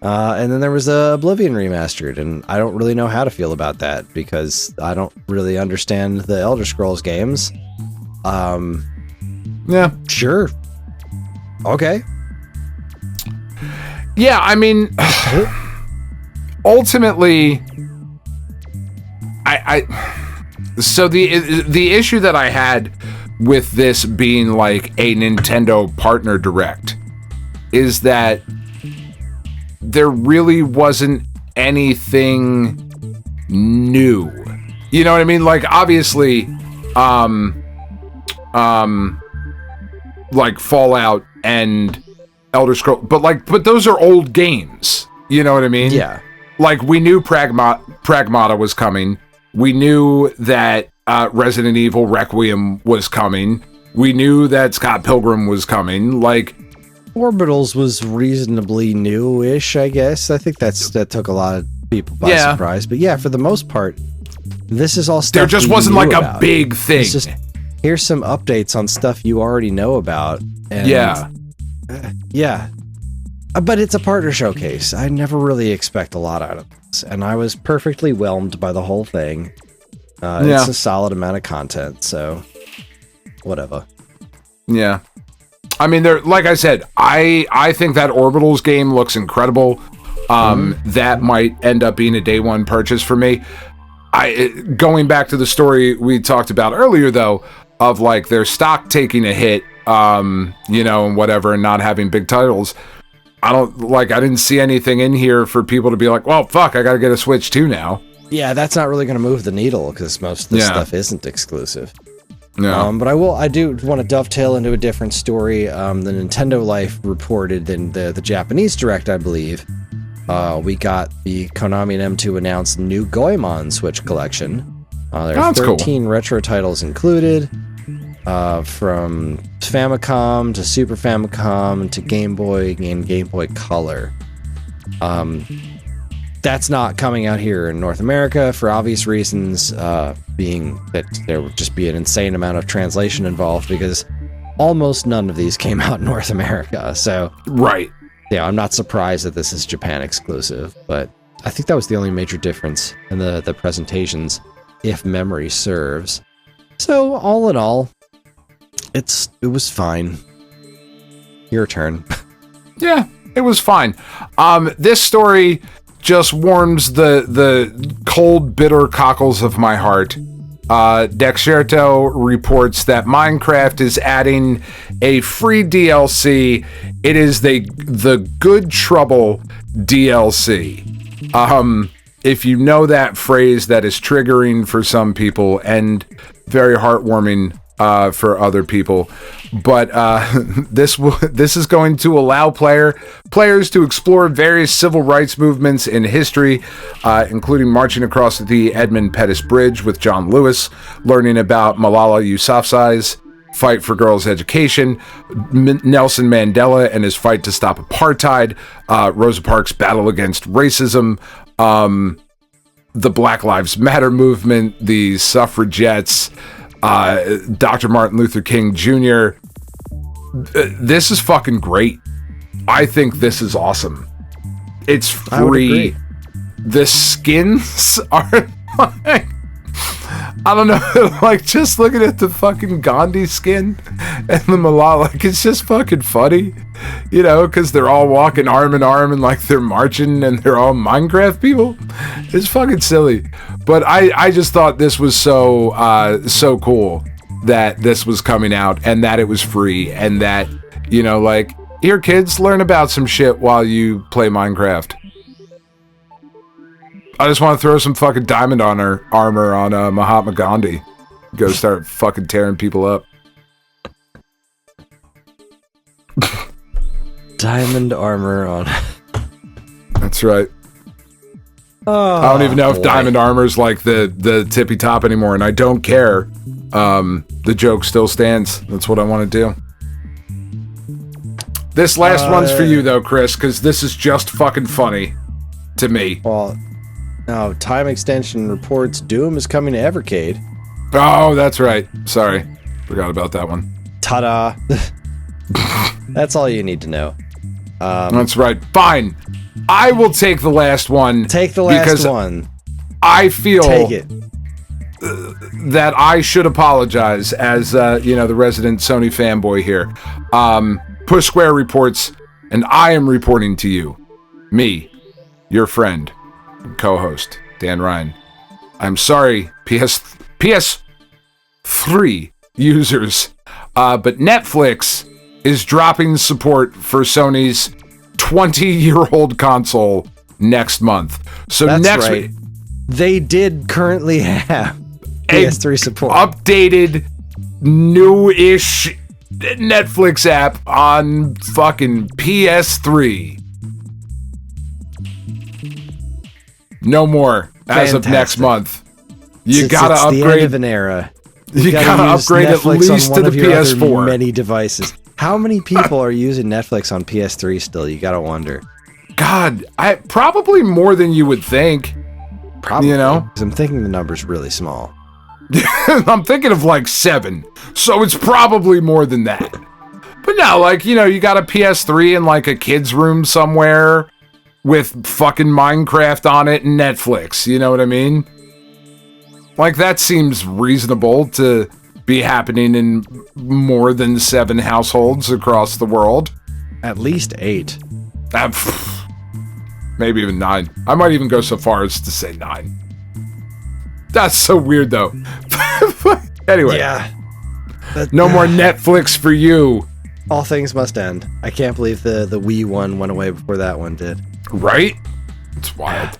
And then there was Oblivion Remastered, and I don't really know how to feel about that because I don't really understand the Elder Scrolls games. Yeah. Sure. Okay. Yeah, I mean, ultimately, so the issue that I had with this being like a Nintendo partner direct is that there really wasn't anything new. You know what I mean? Like, obviously, like Fallout and Elder Scrolls, but those are old games. You know what I mean? Yeah. Like, we knew Pragmata was coming. We knew that Resident Evil Requiem was coming. We knew that Scott Pilgrim was coming. Like, Orbitals was reasonably new-ish, I guess. I think that took a lot of people by surprise. But yeah, for the most part, this is all stuff there just wasn't like a big thing. It's just, here's some updates on stuff you already know about. And yeah. But it's a partner showcase. I never really expect a lot out of this. And I was perfectly whelmed by the whole thing. It's a solid amount of content, so whatever. Yeah. I mean, like I said, I think that Orbitals game looks incredible. That might end up being a day one purchase for me. Going back to the story we talked about earlier, though, of like their stock taking a hit, you know, and whatever, and not having big titles. I didn't see anything in here for people to be like, well, fuck, I got to get a Switch 2 now. Yeah, that's not really going to move the needle because most of this stuff isn't exclusive. No. But I do want to dovetail into a different story. The Nintendo Life reported in the Japanese Direct, I believe, we got the Konami and M2 announced new Goemon Switch collection. There are 13 retro titles included, from Famicom to Super Famicom to Game Boy and Game Boy Color. That's not coming out here in North America for obvious reasons, being that there would just be an insane amount of translation involved because almost none of these came out in North America. So, right. Yeah, I'm not surprised that this is Japan exclusive, but I think that was the only major difference in the presentations, if memory serves. So, all in all, it was fine. Your turn. Yeah, it was fine. This story just warms the cold, bitter cockles of my heart. Dexerto reports that Minecraft is adding a free DLC. It is the Good Trouble DLC. If you know that phrase, that is triggering for some people and very heartwarming for other people. But this is going to allow players to explore various civil rights movements in history, including marching across the Edmund Pettus Bridge with John Lewis, learning about Malala Yousafzai's fight for girls' education, Nelson Mandela and his fight to stop apartheid, Rosa Parks' battle against racism, the Black Lives Matter movement, the suffragettes, Dr. Martin Luther King Jr. This is fucking great. I think this is awesome. It's free. The skins are like, I don't know, like just looking at the fucking Gandhi skin and the Malala, like it's just fucking funny, you know, because they're all walking arm in arm and like they're marching and they're all Minecraft people. It's fucking silly. But I just thought this was so cool that this was coming out and that it was free and that, you know, like, here kids, learn about some shit while you play Minecraft. I just want to throw some fucking diamond armor on Mahatma Gandhi. Go start fucking tearing people up. Diamond armor on. That's right. Oh, I don't even know if diamond armor's like the tippy top anymore, and I don't care. The joke still stands. That's what I want to do. This last one's for you though, Kris, because this is just fucking funny to me. Well, no, time extension reports Doom is coming to Evercade. Oh, that's right. Sorry. Forgot about that one. Ta-da. That's all you need to know. That's right. Fine. I will take the last one. Take the last one. I feel Take it. That I should apologize as, the resident Sony fanboy here. Push Square reports, and I am reporting to you, me, your friend, co-host, Dan Ryan. I'm sorry, PS3 users, but Netflix is dropping support for Sony's 20-year-old console next month. So that's next right. week, they did currently have PS3 support. Updated, new-ish Netflix app on fucking PS3. No more as of next month. You gotta it's upgrade. The end of an era. You gotta upgrade Netflix at least to the PS4. Many devices. How many people are using Netflix on PS3 still? You gotta wonder. God, probably more than you would think. Probably, you know, 'cause I'm thinking the number's really small. I'm thinking of like 7, so it's probably more than that. But no, like, you know, you got a PS3 in like a kid's room somewhere with fucking Minecraft on it and Netflix, you know what I mean? Like, that seems reasonable to be happening in more than 7 households across the world. At least 8. Maybe even 9. I might even go so far as to say 9. That's so weird, though. Anyway. Yeah. No more Netflix for you. All things must end. I can't believe the Wii one went away before that one did. Right? It's wild.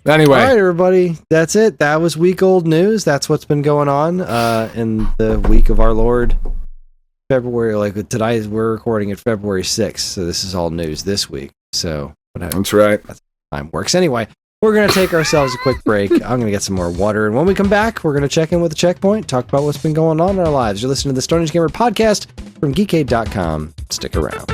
Anyway. All right, everybody. That's it. That was week old news. That's what's been going on in the week of our Lord. February, like today, we're recording it February 6th, so this is all news this week. So, whatever. That's right. That's how time works. Anyway, we're going to take ourselves a quick break. I'm going to get some more water, and when we come back, we're going to check in with the checkpoint, talk about what's been going on in our lives. You're listening to the Stone Age Gamer podcast. from geekade.com. Stick around.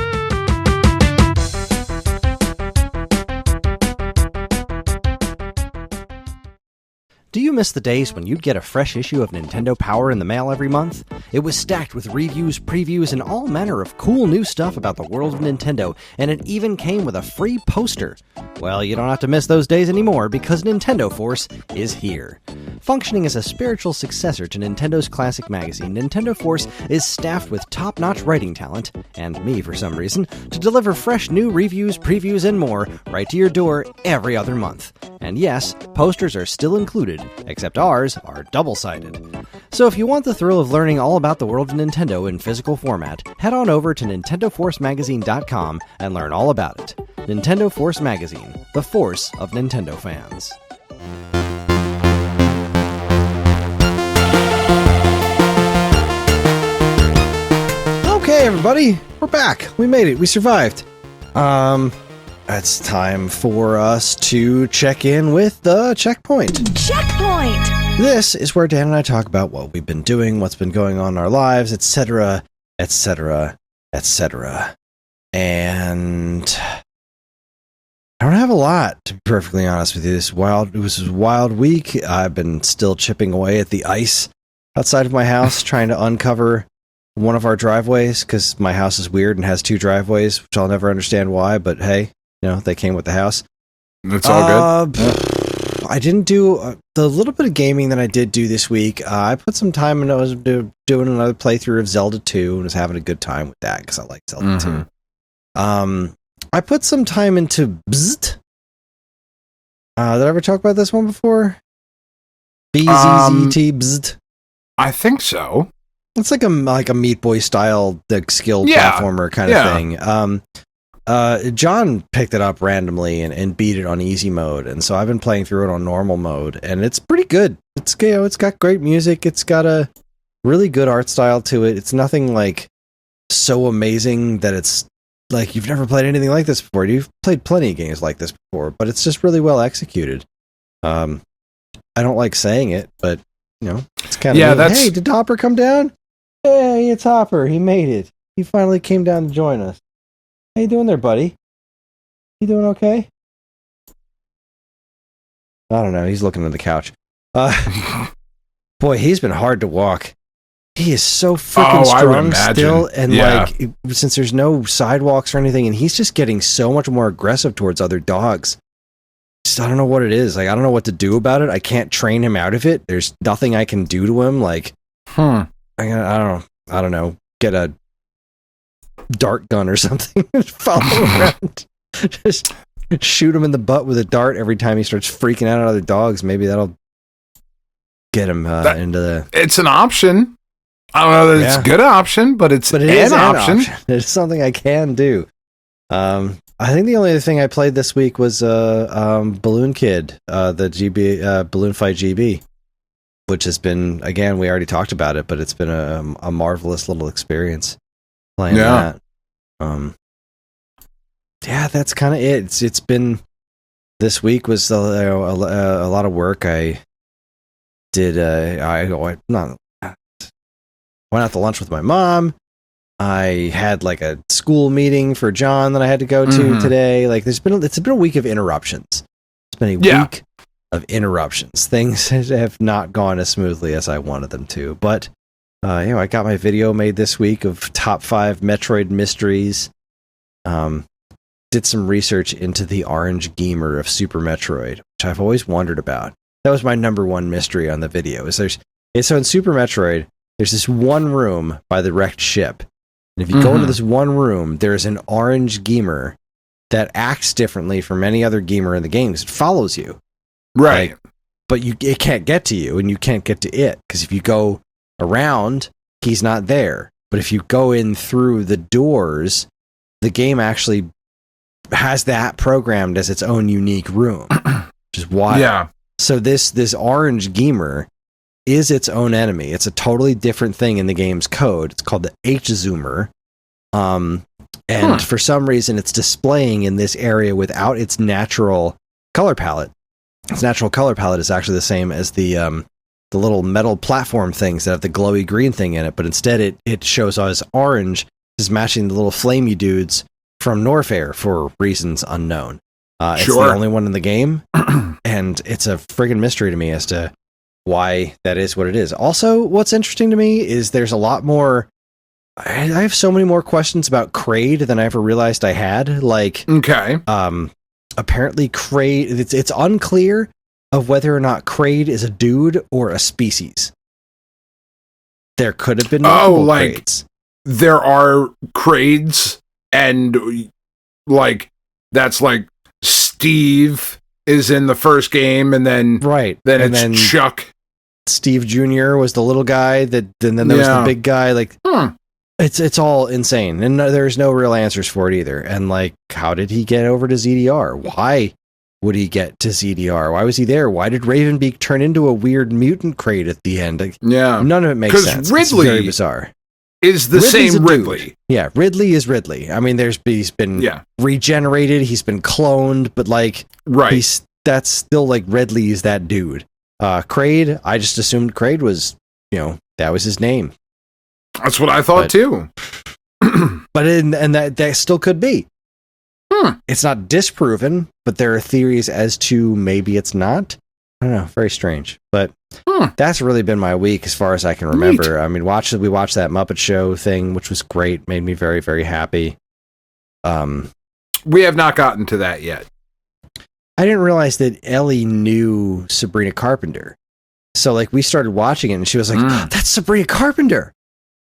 Do you miss the days when you'd get a fresh issue of Nintendo Power in the mail every month? It was stacked with reviews, previews, and all manner of cool new stuff about the world of Nintendo, and it even came with a free poster. Well, you don't have to miss those days anymore because Nintendo Force is here. Functioning as a spiritual successor to Nintendo's classic magazine, Nintendo Force is staffed with top-notch writing talent, and me for some reason, to deliver fresh new reviews, previews, and more right to your door every other month. And yes, posters are still included, except ours are double-sided. So if you want the thrill of learning all about the world of Nintendo in physical format, head on over to NintendoForceMagazine.com and learn all about it. Nintendo Force Magazine, the force of Nintendo fans. Okay, everybody, we're back. We made it. We survived. It's time for us to check in with the checkpoint. Checkpoint! This is where Dan and I talk about what we've been doing, what's been going on in our lives, etc., etc., etc. And I don't have a lot, to be perfectly honest with you. It was a wild week. I've been still chipping away at the ice outside of my house, trying to uncover one of our driveways, because my house is weird and has two driveways, which I'll never understand why, but hey, they came with the house. It's all good. I didn't do the little bit of gaming that I did do this week. I put some time and I was doing another playthrough of Zelda 2 and was having a good time with that because I like Zelda 2. I put some time into Bzzzt. Did I ever talk about this one before? BZZT Bzzzt. I think so. It's like a Meat Boy style skill platformer kind of thing. John picked it up randomly and beat it on easy mode, and so I've been playing through it on normal mode, and it's pretty good. It's got great music. It's got a really good art style to it. It's nothing like so amazing that it's like you've never played anything like this before. You've played plenty of games like this before, but it's just really well executed. I don't like saying it, but it's kind of hey, did Hopper come down? Hey, it's Hopper. He made it. He finally came down to join us. How you doing there, buddy? You doing okay? I don't know. He's looking at the couch. Boy, he's been hard to walk. He is so freaking strong still, and since there's no sidewalks or anything, and he's just getting so much more aggressive towards other dogs. I don't know what it is. Like, I don't know what to do about it. I can't train him out of it. There's nothing I can do to him. Like, I don't know. Get a dart gun or something and follow around. Just shoot him in the butt with a dart every time he starts freaking out at other dogs. Maybe that'll get him into the... It's an option. I don't know that it's a good option, but it is an option. It's something I can do. I think the only other thing I played this week was Balloon Kid, the GB Balloon Fight GB, which has been, again, we already talked about it, but it's been a marvelous little experience playing that. That's kind of it. It's been, this week was a lot of work. I did went out to lunch with my mom. I had like a school meeting for John that I had to go to today. Like it's been a week of interruptions. It's been a week of interruptions. Things have not gone as smoothly as I wanted them to. But I got my video made this week of top 5 Metroid mysteries. Did some research into the orange gamer of Super Metroid, which I've always wondered about. That was my number one mystery on the video. So in Super Metroid, there's this one room by the wrecked ship. And if you go into this one room, there's an orange gamer that acts differently from any other gamer in the game because it follows you. Right. But it can't get to you, and you can't get to it. Because if you go around, he's not there. But if you go in through the doors, the game actually has that programmed as its own unique room. Which is wild. Yeah. So this orange gamer is its own enemy. It's a totally different thing in the game's code. It's called the H-Zoomer. And for some reason, it's displaying in this area without its natural color palette. Its natural color palette is actually the same as the the little metal platform things that have the glowy green thing in it, but instead it shows as orange, is matching the little flamey dudes from Norfair for reasons unknown. It's the only one in the game, and it's a friggin' mystery to me as to why that is what it is. Also, what's interesting to me is there's a lot more. I have so many more questions about Kraid than I ever realized I had. Like, okay, apparently Kraid. It's unclear of whether or not Kraid is a dude or a species. There could have been multiple Kraids. There are Kraids, and like that's like Steve is in the first game, and then then Chuck. Steve Jr. was the little guy that, and then there was the big guy. Like, it's all insane, and there's no real answers for it either. And like, how did he get over to ZDR? Why would he get to ZDR? Why was he there? Why did Ravenbeak turn into a weird mutant Kraid at the end? Like, none of it makes sense. Ridley it's very bizarre. Is the Ridley's same Ridley? Yeah, Ridley is Ridley. I mean, he's been regenerated, he's been cloned, but like, that's still like Ridley is that dude. Kraid, I just assumed Kraid was, that was his name. That's what I thought too. But that still could be. It's not disproven, but there are theories as to maybe it's not. I don't know. Very strange. But that's really been my week as far as I can remember. Neat. I mean, we watched that Muppet Show thing, which was great. Made me very, very happy. We have not gotten to that yet. I didn't realize that Ellie knew Sabrina Carpenter. So like we started watching it and she was like, that's Sabrina Carpenter.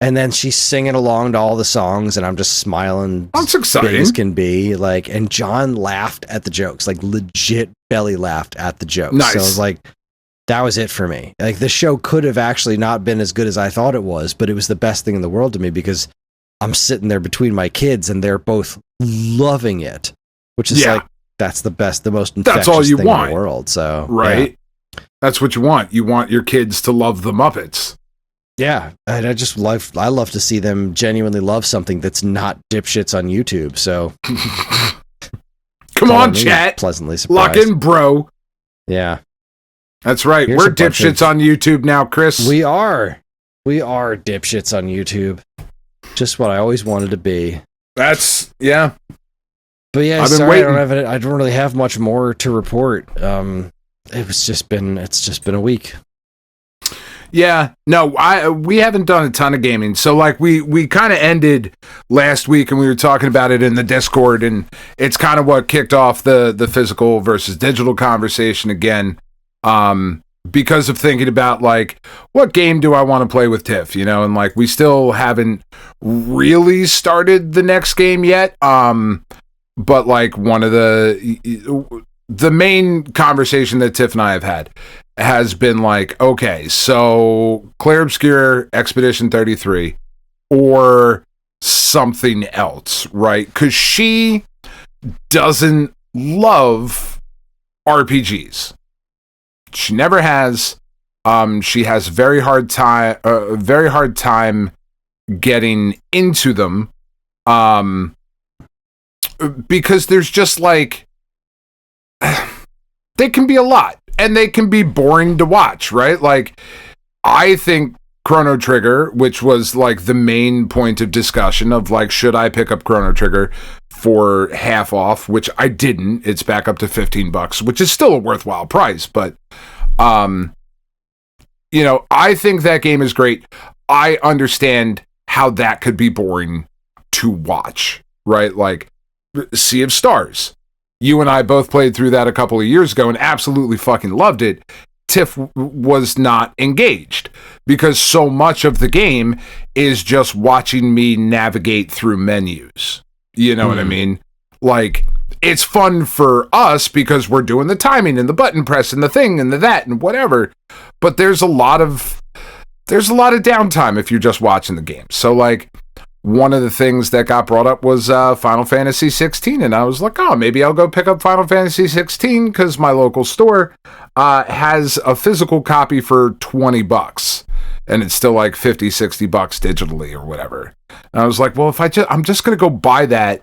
And then she's singing along to all the songs and I'm just smiling. That's exciting. Big as can be. Like, and John laughed at the jokes, like legit belly laughed at the jokes. Nice. So I was like, that was it for me. Like the show could have actually not been as good as I thought it was, but it was the best thing in the world to me because I'm sitting there between my kids and they're both loving it, which is like, that's the best, the most infectious thing in the world. So, that's what you want. You want your kids to love the Muppets. Yeah, and I love to see them genuinely love something that's not dipshits on YouTube. So, come on, chat. Pleasantly surprised. Lock in, bro. Yeah, that's right. We're dipshits on YouTube now, Kris. We are dipshits on YouTube. Just what I always wanted to be. That's But yeah, I've been sorry, waiting. I don't really have much more to report. It's just been a week. Yeah, no, we haven't done a ton of gaming. So like we kind of ended last week and we were talking about it in the Discord, and it's kind of what kicked off the physical versus digital conversation again. Because of thinking about like, what game do I want to play with Tiff, and like we still haven't really started the next game yet. But like one of the main conversation that Tiff and I have had has been like, okay, so Clair Obscure Expedition 33 or something else, right? Because she doesn't love RPGs. She never has. She has very hard time getting into them. Because there's just like, they can be a lot and they can be boring to watch, right? Like, I think Chrono Trigger, which was like the main point of discussion of like, should I pick up Chrono Trigger for half off, which I didn't. It's back up to $15, which is still a worthwhile price, but I think that game is great. I understand how that could be boring to watch, right? Like, Sea of Stars. You and I both played through that a couple of years ago and absolutely fucking loved it. Tiff was not engaged because so much of the game is just watching me navigate through menus. You know what I mean? Like, it's fun for us because we're doing the timing and the button press and the thing and the that and whatever. But there's a lot of downtime if you're just watching the game. So like, one of the things that got brought up was Final Fantasy 16, and I was like, oh, maybe I'll go pick up Final Fantasy 16 because my local store has a physical copy for $20, and it's still like $50-$60 digitally or whatever. And I was like, well, I'm just gonna go buy that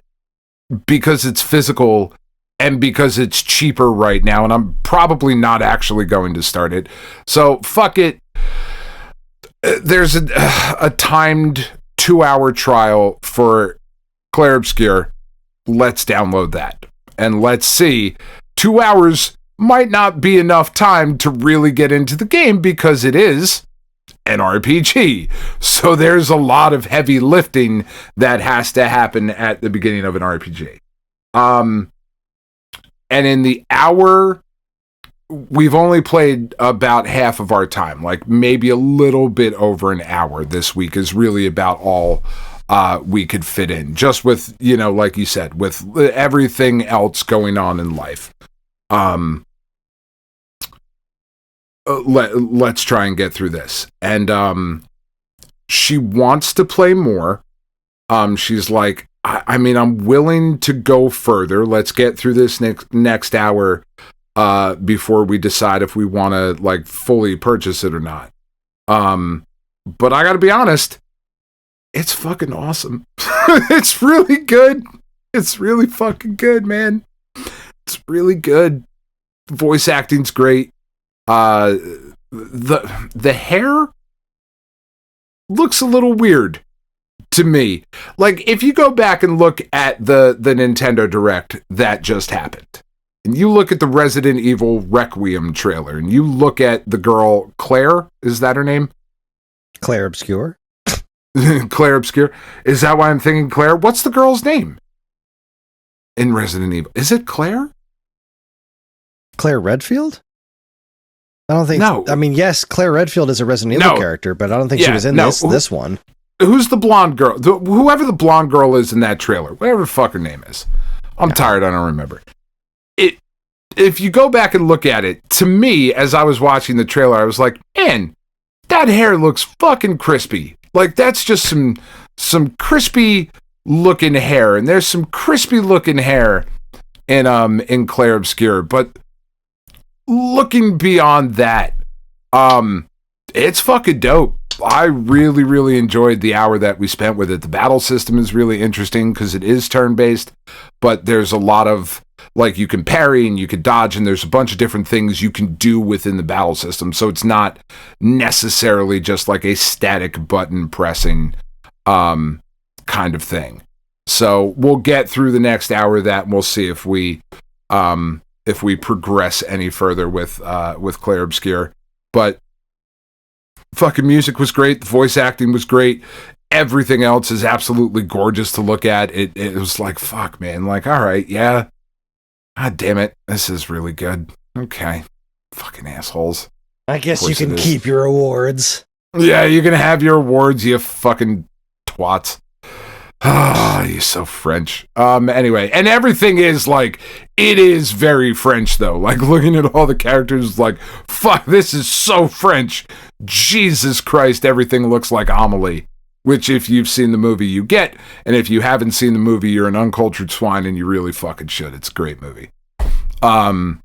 because it's physical and because it's cheaper right now, and I'm probably not actually going to start it. So fuck it. there's a timed 2-hour trial for Clair Obscure. Let's download that and let's see. 2 hours might not be enough time to really get into the game because it is an RPG. So there's a lot of heavy lifting that has to happen at the beginning of an RPG. And in the hour, we've only played about half of our time, like maybe a little bit over an hour this week is really about all we could fit in, just with, like you said, with everything else going on in life. Let's try and get through this. And she wants to play more. She's like, I'm willing to go further. Let's get through this next hour before we decide if we want to like fully purchase it or not. But I gotta be honest, it's fucking awesome. It's really good. It's really fucking good, man. It's really good. Voice acting's great. The hair looks a little weird to me. Like, if you go back and look at the Nintendo Direct that just happened, and you look at the Resident Evil Requiem trailer, and you look at the girl, Claire, is that her name? Clair Obscure? Clair Obscure. Is that why I'm thinking Claire? What's the girl's name in Resident Evil? Is it Claire? Claire Redfield? I don't think... No. I mean, yes, Claire Redfield is a Resident Evil character, but I don't think she was in this one. Who's the blonde girl? Whoever the blonde girl is in that trailer. Whatever the fuck her name is. I'm tired, I don't remember. If you go back and look at it, to me, as I was watching the trailer, I was like, man, that hair looks fucking crispy. Like, that's just some crispy looking hair, and there's some crispy looking hair in Clair Obscure. But looking beyond that, it's fucking dope. I really, really enjoyed the hour that we spent with it. The battle system is really interesting because it is turn-based, but there's a lot of, like, you can parry and you can dodge, and there's a bunch of different things you can do within the battle system. So it's not necessarily just like a static button pressing kind of thing. So we'll get through the next hour of that, and we'll see if we progress any further with Clair Obscure. But fucking music was great. The voice acting was great. Everything else is absolutely gorgeous to look at. It was like, fuck, man. Like, all right, yeah. God damn it. This is really good. Okay. Fucking assholes. I guess you can keep your awards. Yeah, you can have your awards, you fucking twats. Ah, you're so French. Anyway, and everything is like, it is very French though. Like, looking at all the characters, like, fuck, this is so French. Jesus Christ, everything looks like Amelie. Which, if you've seen the movie, you get. And if you haven't seen the movie, you're an uncultured swine, and you really fucking should. It's a great movie. I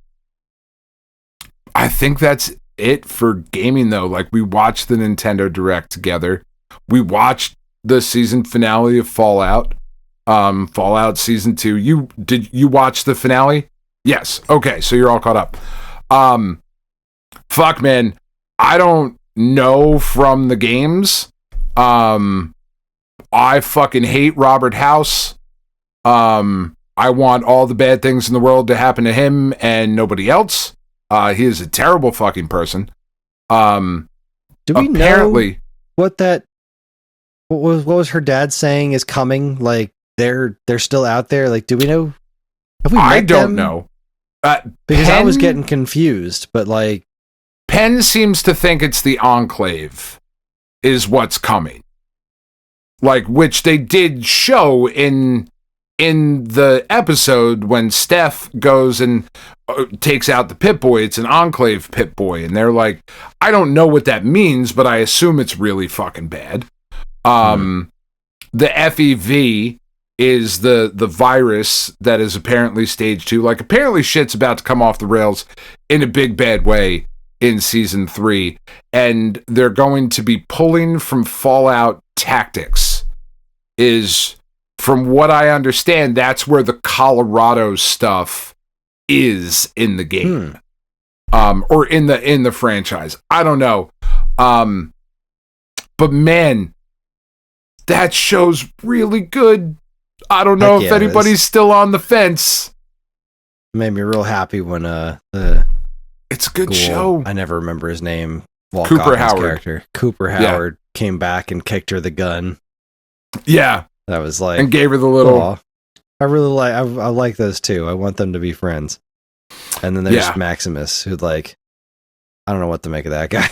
think that's it for gaming, though. Like, we watched the Nintendo Direct together. We watched the season finale of Fallout. Fallout Season 2. Did you watch the finale? Yes. Okay, so you're all caught up. Fuck, man. I don't know from the games. I fucking hate Robert House. I want all the bad things in the world to happen to him and nobody else. He is a terrible fucking person. Do we know what was her dad saying is coming? Like, they're still out there? Like, do we know? Have we met I don't them? know. Because I was getting confused, but like, Penn seems to think it's the Enclave is what's coming. Like, which they did show in the episode when Steph goes and takes out the Pip-Boy. It's an Enclave Pip-Boy, and they're like, I don't know what that means, but I assume it's really fucking bad. The FEV is the virus that is apparently stage 2. Like, apparently shit's about to come off the rails in a big bad way in season 3, and they're going to be pulling from Fallout Tactics. Is, from what I understand, that's where the Colorado stuff is in the game. Or in the franchise. I don't know. But man, that show's really good. I don't know if anybody's still on the fence. Made me real happy when it's a good show. I never remember his name. Walt Cooper Goggins' Howard. character. Cooper Howard came back and kicked her the gun. Yeah. That was like, and gave her the little. Aw. I really like. I like those two. I want them to be friends. And then there's Maximus, who I don't know what to make of that guy.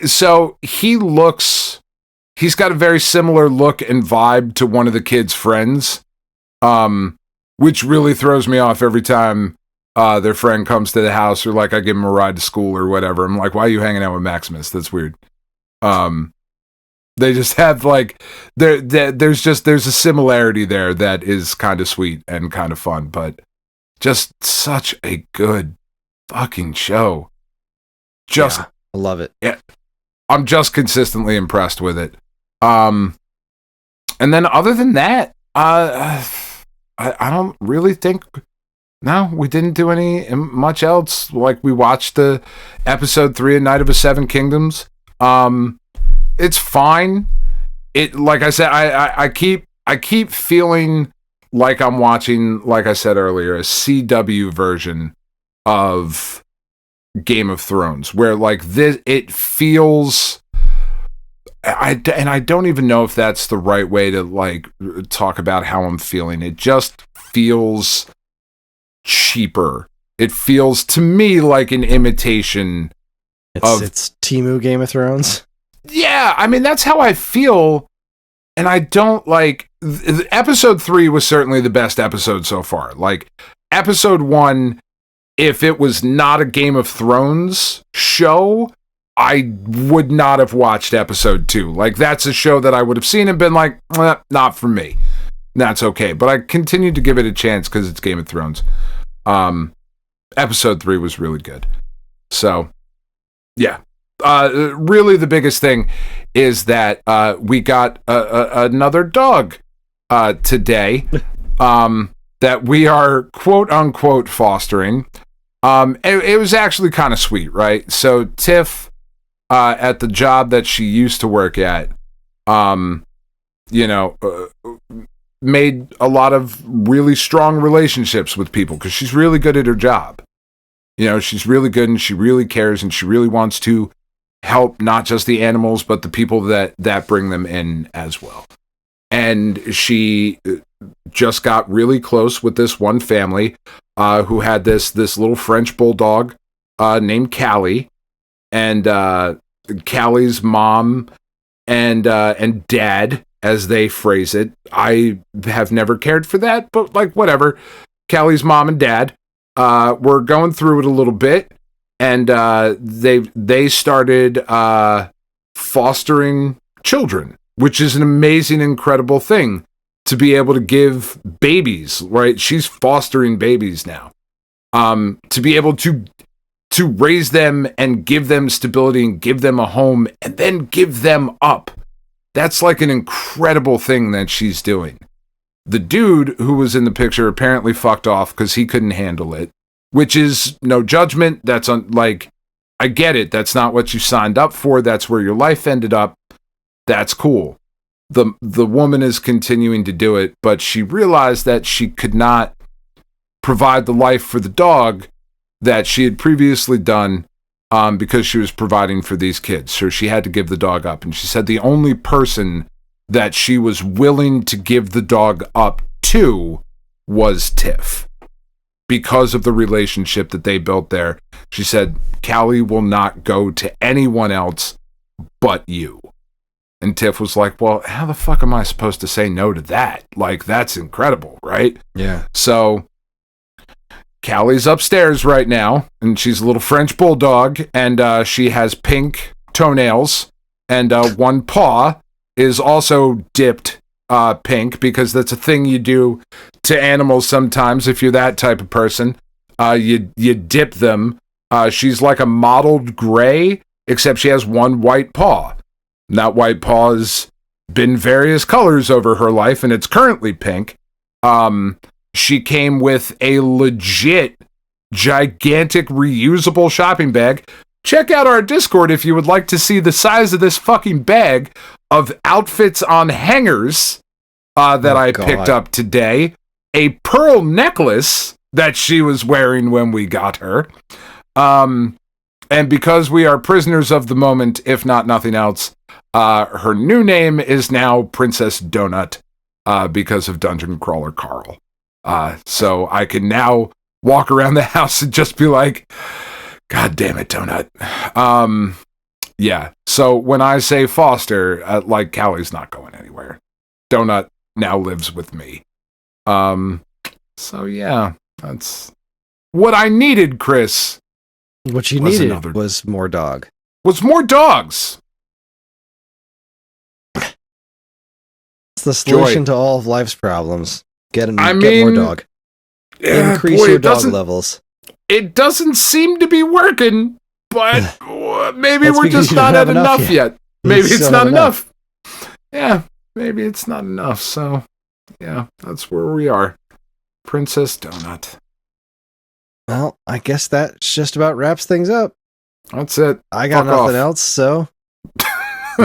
So he's got a very similar look and vibe to one of the kids' friends, which really throws me off every time their friend comes to the house, or I give him a ride to school or whatever. I'm like, why are you hanging out with Maximus? That's weird. They just have there's a similarity there that is kind of sweet and kind of fun, but just such a good fucking show. I love it. Yeah, I'm just consistently impressed with it. And then other than that, I don't really think. No, we didn't do much else. We watched the episode 3 of Night of the Seven Kingdoms. It's fine. Like I said, I keep feeling like I'm watching, like I said earlier, a CW version of Game of Thrones, where this, it feels. I don't even know if that's the right way to talk about how I'm feeling. It just feels cheaper. It feels to me like an imitation it's Temu Game of Thrones. Yeah, I mean that's how I feel, and I don't episode 3 was certainly the best episode so far. Episode 1, if it was not a Game of Thrones show, I would not have watched episode 2. That's a show that I would have seen and been like, not for me. That's okay. But I continued to give it a chance because it's Game of Thrones. Episode 3 was really good. So, yeah. Really the biggest thing is that we got another dog today that we are quote-unquote fostering. It was actually kind of sweet, right? So Tiff, at the job that she used to work at, made a lot of really strong relationships with people because she's really good at her job. She's really good and she really cares and she really wants to help not just the animals, but the people that bring them in as well. And she just got really close with this one family who had this little French bulldog named Callie, and Callie's mom and dad, as they phrase it. I have never cared for that, but whatever. Callie's mom and dad were going through it a little bit, and they started fostering children, which is an amazing, incredible thing to be able to give babies, right? She's fostering babies now. To be able to raise them and give them stability and give them a home and then give them up. That's an incredible thing that she's doing. The dude who was in the picture apparently fucked off because he couldn't handle it, which is no judgment. That's I get it. That's not what you signed up for. That's where your life ended up. That's cool. The woman is continuing to do it, but she realized that she could not provide the life for the dog that she had previously done because she was providing for these kids. So she had to give the dog up. And she said the only person that she was willing to give the dog up to was Tiff, because of the relationship that they built there. She said, Callie will not go to anyone else but you. And Tiff was like, well, how the fuck am I supposed to say no to that? That's incredible, right? Yeah. So Callie's upstairs right now, and she's a little French bulldog, and she has pink toenails, and one paw is also dipped pink, because that's a thing you do to animals sometimes if you're that type of person. You dip them. She's like a mottled gray, except she has one white paw. And that white paw has been various colors over her life, and it's currently pink. She came with a legit, gigantic, reusable shopping bag check out our Discord if you would like to see the size of this fucking bag of outfits on hangers that I picked up today. A pearl necklace that she was wearing when we got her. And because we are prisoners of the moment, if not nothing else, her new name is now Princess Donut because of Dungeon Crawler Carl. So I can now walk around the house and just be like, God damn it, Donut. Yeah. So when I say Foster, like, Callie's not going anywhere. Donut now lives with me. So yeah, that's what I needed, Kris. What you needed was more dog. Was more dogs. It's the solution to all of life's problems. Get more dog. Increase your dog levels. It doesn't seem to be working, but maybe we're just not at enough yet. Maybe it's not enough. Yeah, maybe it's not enough. So, yeah, that's where we are. Princess Donut. Well, I guess that just about wraps things up. That's it. I got nothing else, so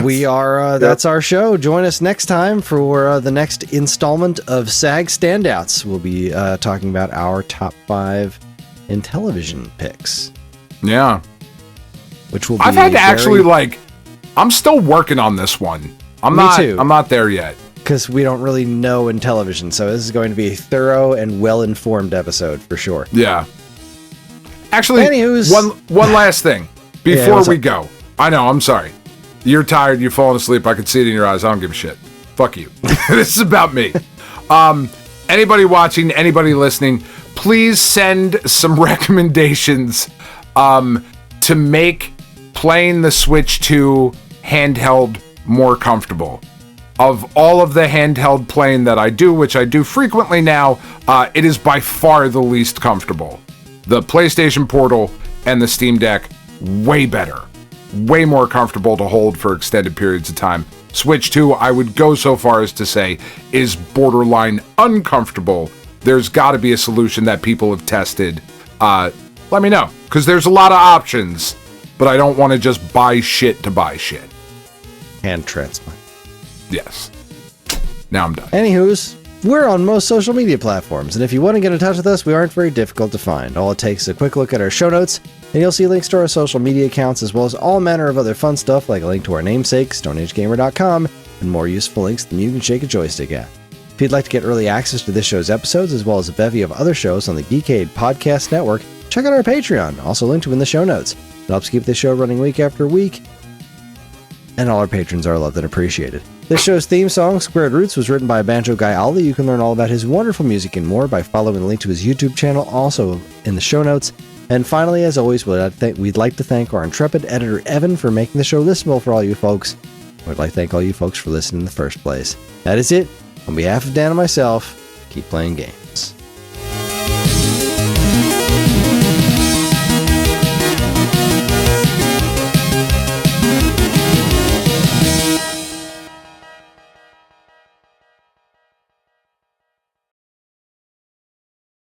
we are. That's our show. Join us next time for the next installment of SAG Standouts. We'll be talking about our top 5 in television picks. Yeah, which will be. I've had to actually I'm still working on this one. I'm not there yet because we don't really know in television. So this is going to be a thorough and well-informed episode for sure. Yeah. Actually, one last thing before we go. I know, I'm sorry. You're tired, you're falling asleep. I can see it in your eyes. I don't give a shit. Fuck you. This is about me. Anybody watching, anybody listening, please send some recommendations to make playing the Switch 2 handheld more comfortable. Of all of the handheld playing that I do, which I do frequently now, it is by far the least comfortable. The PlayStation Portal and the Steam Deck, way better. Way more comfortable to hold for extended periods of time. Switch 2, I would go so far as to say, is borderline uncomfortable. There's got to be a solution that people have tested. Let me know, because there's a lot of options, but I don't want to just buy shit to buy shit. Hand transplant. Yes. Now I'm done. Anywho's, we're on most social media platforms, and if you want to get in touch with us, we aren't very difficult to find. All it takes is a quick look at our show notes, and you'll see links to our social media accounts, as well as all manner of other fun stuff, like a link to our namesake, StoneAgeGamer.com, and more useful links than you can shake a joystick at. If you'd like to get early access to this show's episodes, as well as a bevy of other shows on the Geekade Podcast Network, check out our Patreon, also linked in the show notes. It helps keep this show running week after week, and all our patrons are loved and appreciated. This show's theme song, Squared Roots, was written by Banjo Guy Ali. You can learn all about his wonderful music and more by following the link to his YouTube channel, also in the show notes. And finally, as always, we'd like to thank our intrepid editor, Evan, for making the show listenable for all you folks. We'd like to thank all you folks for listening in the first place. That is it. On behalf of Dan and myself, keep playing games.